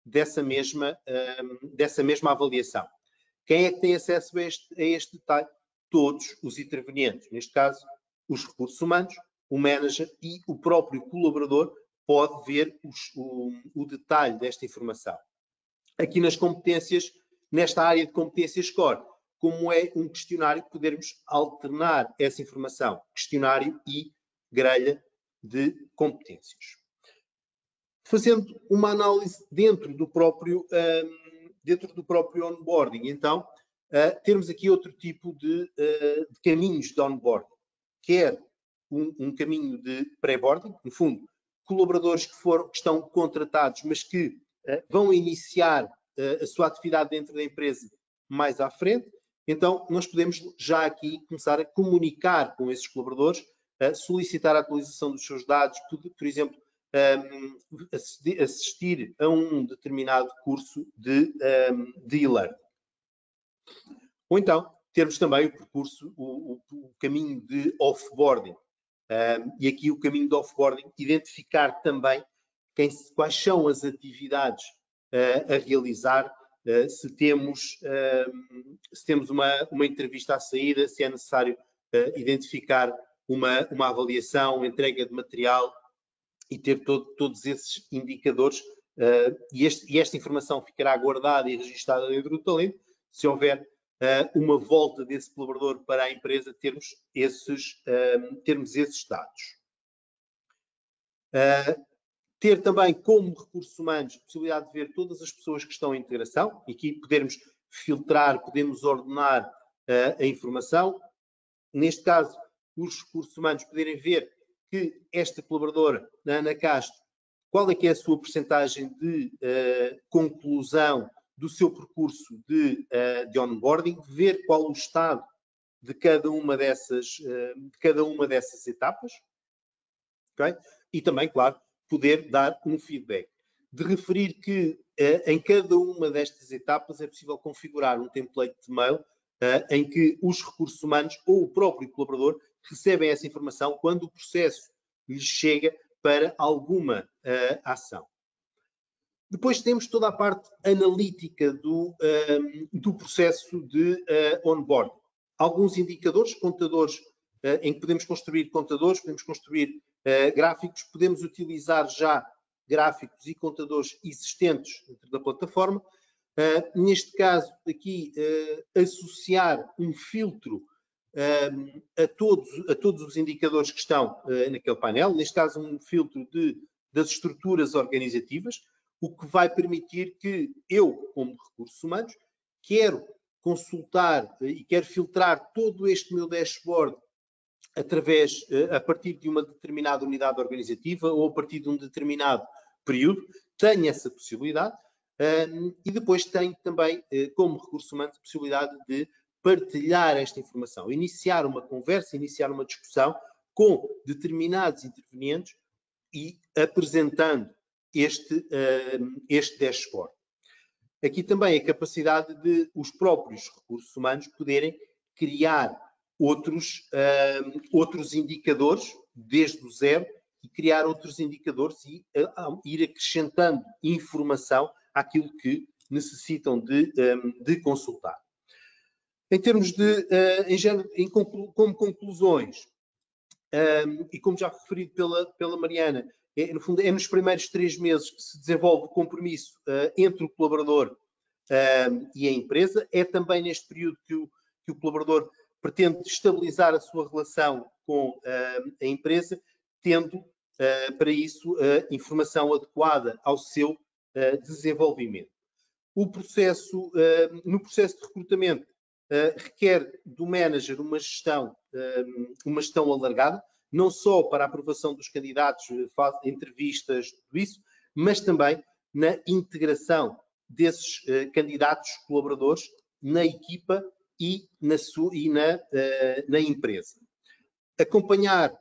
dessa mesma avaliação. Quem é que tem acesso a este detalhe? Todos os intervenientes, neste caso os recursos humanos, o manager e o próprio colaborador pode ver o detalhe desta informação. Aqui nas competências, nesta área de competências core, como é um questionário, podermos alternar essa informação, questionário e grelha de competências. Fazendo uma análise dentro do próprio onboarding, então, temos aqui outro tipo de caminhos de onboarding, quer um caminho de pré-boarding, no fundo, colaboradores que estão contratados, mas que vão iniciar a sua atividade dentro da empresa mais à frente. Então, nós podemos já aqui começar a comunicar com esses colaboradores, solicitar a atualização dos seus dados, por exemplo, assistir a um determinado curso de e-learning. Ou então, termos também o percurso, o caminho de offboarding. E aqui o caminho de offboarding, identificar também quais são as atividades a realizar, se temos uma entrevista à saída, se é necessário identificar uma avaliação, entrega de material e ter todos esses indicadores. E esta informação ficará guardada e registada dentro do talento. Se houver uma volta desse colaborador para a empresa, termos esses dados. Ter também, como recursos humanos, a possibilidade de ver todas as pessoas que estão em integração, e aqui podermos filtrar, podemos ordenar a informação. Neste caso, os recursos humanos poderem ver que esta colaboradora, a Ana Castro, qual é que é a sua percentagem de conclusão do seu percurso de onboarding, ver qual o estado de cada uma dessas etapas, okay? E também, claro, poder dar um feedback. De referir que em cada uma destas etapas é possível configurar um template de mail em que os recursos humanos ou o próprio colaborador recebem essa informação quando o processo lhes chega para alguma ação. Depois temos toda a parte analítica do processo de onboarding. Alguns indicadores, contadores, em que podemos construir contadores, podemos construir gráficos, podemos utilizar já gráficos e contadores existentes dentro da plataforma. Neste caso, aqui, associar um filtro a todos os indicadores que estão naquele painel, neste caso um filtro das estruturas organizativas, o que vai permitir que eu, como recursos humanos, quero consultar e quero filtrar todo este meu dashboard a partir de uma determinada unidade organizativa ou a partir de um determinado período, tenho essa possibilidade e depois tenho também, como recursos humanos, a possibilidade de partilhar esta informação, iniciar uma conversa, iniciar uma discussão com determinados intervenientes e apresentando este dashboard. Aqui também a capacidade de os próprios recursos humanos poderem criar outros indicadores desde o zero e criar outros indicadores e ir acrescentando informação àquilo que necessitam de consultar. Em termos como conclusões, e como já referido pela Mariana, no fundo, é nos primeiros 3 meses que se desenvolve o compromisso entre o colaborador e a empresa. É também neste período que o colaborador pretende estabilizar a sua relação com a empresa, tendo para isso informação adequada ao seu desenvolvimento. No processo de recrutamento, requer do manager uma gestão alargada, não só para a aprovação dos candidatos, entrevistas, tudo isso, mas também na integração desses candidatos colaboradores na equipa e na empresa. Acompanhar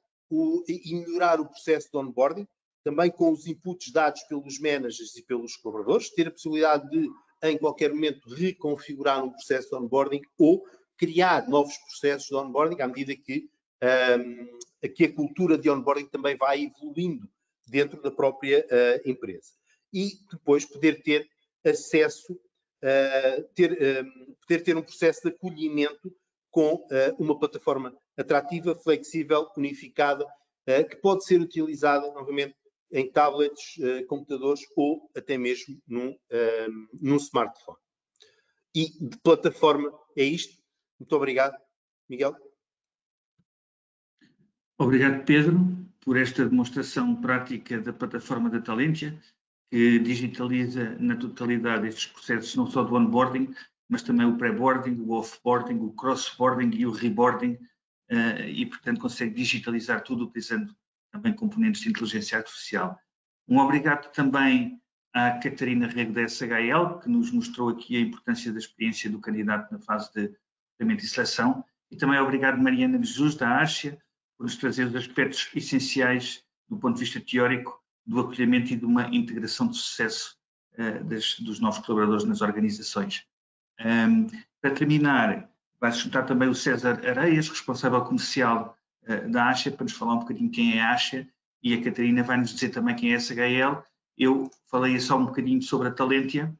e melhorar o processo de onboarding, também com os inputs dados pelos managers e pelos colaboradores, ter a possibilidade de, em qualquer momento, reconfigurar um processo de onboarding ou criar novos processos de onboarding à medida que a cultura de onboarding também vai evoluindo dentro da própria empresa. E depois poder ter acesso, poder ter um processo de acolhimento com uma plataforma atrativa, flexível, unificada, que pode ser utilizada novamente em tablets, computadores ou até mesmo num smartphone. E de plataforma é isto. Muito obrigado. Miguel? Obrigado, Pedro, por esta demonstração prática da plataforma da Talentia, que digitaliza na totalidade estes processos, não só do onboarding, mas também o pré-boarding, o off-boarding, o cross-boarding e o reboarding, e, portanto, consegue digitalizar tudo utilizando também componentes de inteligência artificial. Um obrigado também à Catarina Rego da SHL, que nos mostrou aqui a importância da experiência do candidato na fase de recrutamento e seleção, e também obrigado Mariana Jesus, da Arcia, por nos trazer os aspectos essenciais do ponto de vista teórico do acolhimento e de uma integração de sucesso dos novos colaboradores nas organizações. Para terminar, vai-se juntar também o César Areias, responsável comercial da Asha, para nos falar um bocadinho quem é a Asha, e a Catarina vai-nos dizer também quem é a SHL. Eu falei só um bocadinho sobre a Talentia,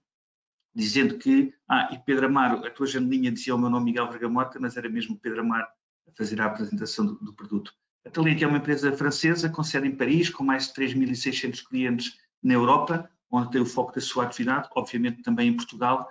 dizendo que, e Pedro Amaro, a tua janelinha dizia o meu nome Miguel Vergamota, mas era mesmo Pedro Amaro a fazer a apresentação do produto. A Talentia é uma empresa francesa com sede em Paris, com mais de 3.600 clientes na Europa, onde tem o foco da sua atividade, obviamente também em Portugal.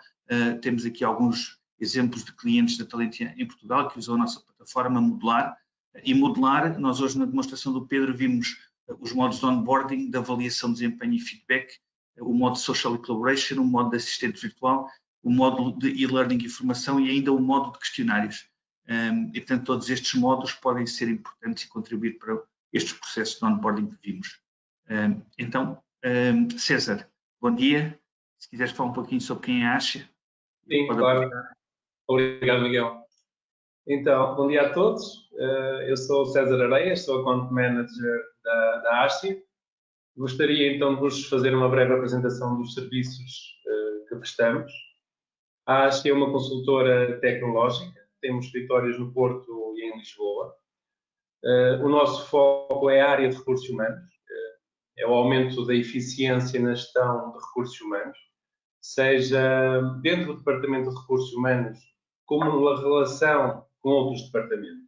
Temos aqui alguns exemplos de clientes da Talentia em Portugal que usam a nossa plataforma Modular. E Modular, nós hoje na demonstração do Pedro vimos os modos de onboarding, de avaliação de desempenho e feedback, o modo social e collaboration, o modo de assistente virtual, o módulo de e-learning e formação e ainda o modo de questionários. E, portanto, todos estes módulos podem ser importantes e contribuir para estes processos de onboarding que vimos. Então, César, bom dia. Se quiseres falar um pouquinho sobre quem é a Asha. Sim, claro. Obrigado, Miguel. Então, bom dia a todos. Eu sou o César Areias, sou Account Manager da Asha. Gostaria então de vos fazer uma breve apresentação dos serviços que prestamos. A ASCI é uma consultora tecnológica, temos escritórios no Porto e em Lisboa. O nosso foco é a área de recursos humanos, é o aumento da eficiência na gestão de recursos humanos, seja dentro do Departamento de Recursos Humanos, como na relação com outros departamentos.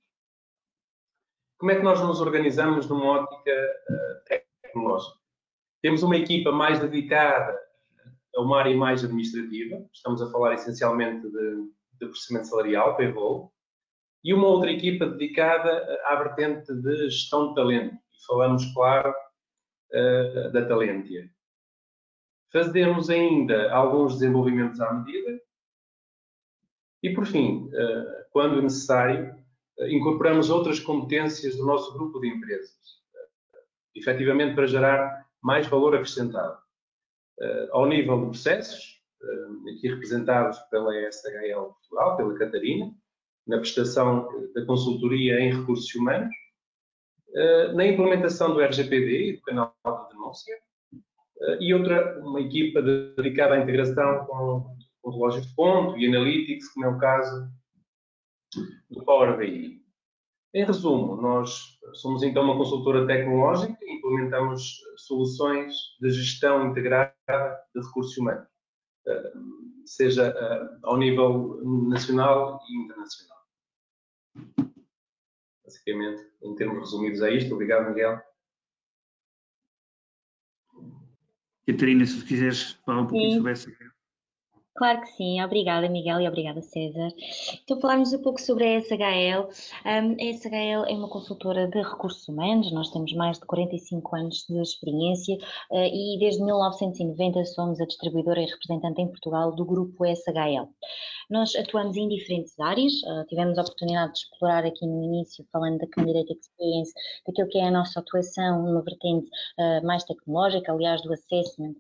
Como é que nós nos organizamos numa ótica tecnológica? Temos uma equipa mais dedicada a uma área mais administrativa, estamos a falar essencialmente de processamento salarial, payroll, e uma outra equipa dedicada à vertente de gestão de talento, e falamos, claro, da Talentia. Fazemos ainda alguns desenvolvimentos à medida e, por fim, quando necessário, incorporamos outras competências do nosso grupo de empresas, efetivamente para gerar mais valor acrescentado. Ao nível de processos, aqui representados pela SHL Portugal, pela Catarina, na prestação da consultoria em recursos humanos, na implementação do RGPD e do canal de denúncia, e uma equipa dedicada à integração com relógio de ponto e analytics, como é o caso do Power BI. Em resumo, nós somos então uma consultora tecnológica e implementamos soluções de gestão integrada de recursos humanos, seja ao nível nacional e internacional. Basicamente, em termos resumidos é isto. Obrigado, Miguel. Catarina, se quiseres falar um pouquinho sobre essa. Claro que sim, obrigada Miguel e obrigada César. Então falarmos um pouco sobre a SHL. A SHL é uma consultora de recursos humanos, nós temos mais de 45 anos de experiência e desde 1990 somos a distribuidora e representante em Portugal do grupo SHL. Nós atuamos em diferentes áreas, tivemos a oportunidade de explorar aqui no início, falando da Candidate Experience, daquilo que é a nossa atuação numa vertente mais tecnológica, aliás do assessment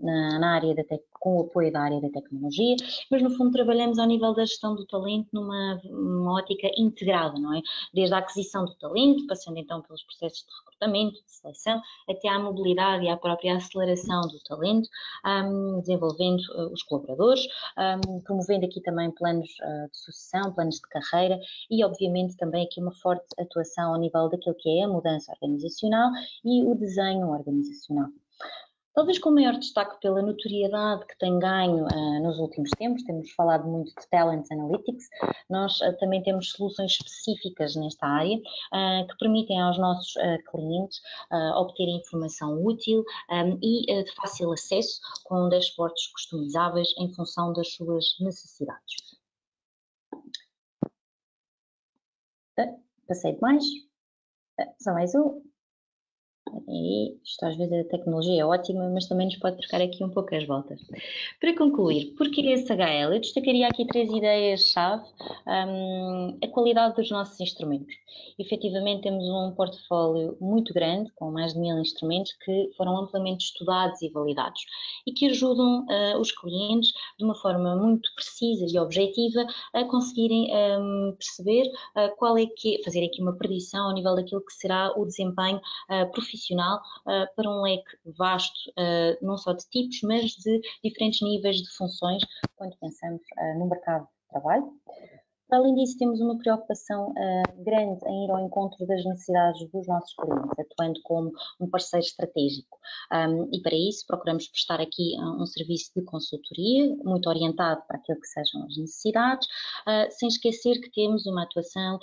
na área com o apoio da área da tecnologia, mas no fundo trabalhamos ao nível da gestão do talento numa ótica integrada, não é? Desde a aquisição do talento, passando então pelos processos de recrutamento, de seleção, até à mobilidade e à própria aceleração do talento, desenvolvendo os colaboradores, promovendo aqui também planos de sucessão, planos de carreira e obviamente também aqui uma forte atuação ao nível daquilo que é a mudança organizacional e o desenho organizacional. Talvez com maior destaque pela notoriedade que tem ganho nos últimos tempos, temos falado muito de Talent Analytics, nós também temos soluções específicas nesta área que permitem aos nossos clientes obterem informação útil e de fácil acesso com dashboards customizáveis em função das suas necessidades. Passei demais? Só mais um. E isto às vezes a tecnologia é ótima, mas também nos pode trocar aqui um pouco as voltas. Para concluir, porquê SHL? Eu destacaria aqui 3 ideias-chave. A qualidade dos nossos instrumentos. Efetivamente temos um portfólio muito grande, com mais de 1000 instrumentos, que foram amplamente estudados e validados e que ajudam os clientes de uma forma muito precisa e objetiva a conseguirem perceber fazer aqui uma predição ao nível daquilo que será o desempenho profissional para um leque vasto, não só de tipos, mas de diferentes níveis de funções, quando pensamos no mercado de trabalho. Além disso, temos uma preocupação grande em ir ao encontro das necessidades dos nossos clientes, atuando como um parceiro estratégico. E para isso procuramos prestar aqui um serviço de consultoria, muito orientado para aquilo que sejam as necessidades, sem esquecer que temos uma atuação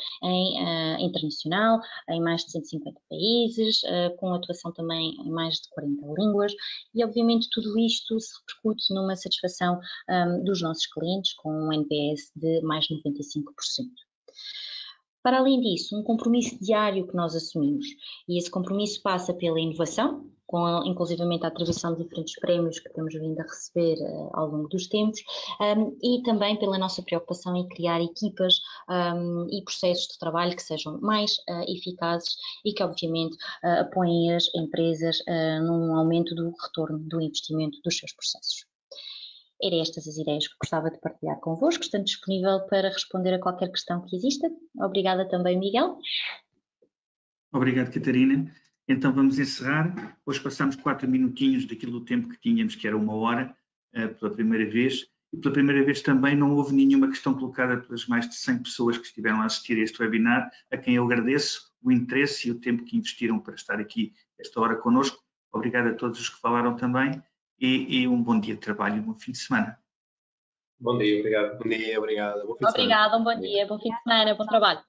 internacional, em mais de 150 países, com atuação também em mais de 40 línguas, e obviamente tudo isto se repercute numa satisfação dos nossos clientes, com um NPS de mais de 95%. Para além disso, um compromisso diário que nós assumimos, e esse compromisso passa pela inovação, com inclusivamente a atribuição de diferentes prémios que temos vindo a receber ao longo dos tempos, e também pela nossa preocupação em criar equipas e processos de trabalho que sejam mais eficazes e que obviamente apoiem as empresas num aumento do retorno do investimento dos seus processos. Eram estas as ideias que gostava de partilhar convosco, estando disponível para responder a qualquer questão que exista. Obrigada também, Miguel. Obrigado, Catarina. Então vamos encerrar. Hoje passamos 4 minutinhos daquilo do tempo que tínhamos, que era 1 hora, pela primeira vez, e pela primeira vez também não houve nenhuma questão colocada pelas mais de 100 pessoas que estiveram a assistir a este webinar, a quem eu agradeço o interesse e o tempo que investiram para estar aqui esta hora connosco. Obrigado a todos os que falaram também e um bom dia de trabalho e um bom fim de semana. Bom dia, obrigado. Bom dia, obrigado. Bom fim de semana. Obrigada, um bom dia, bom fim de semana, bom trabalho.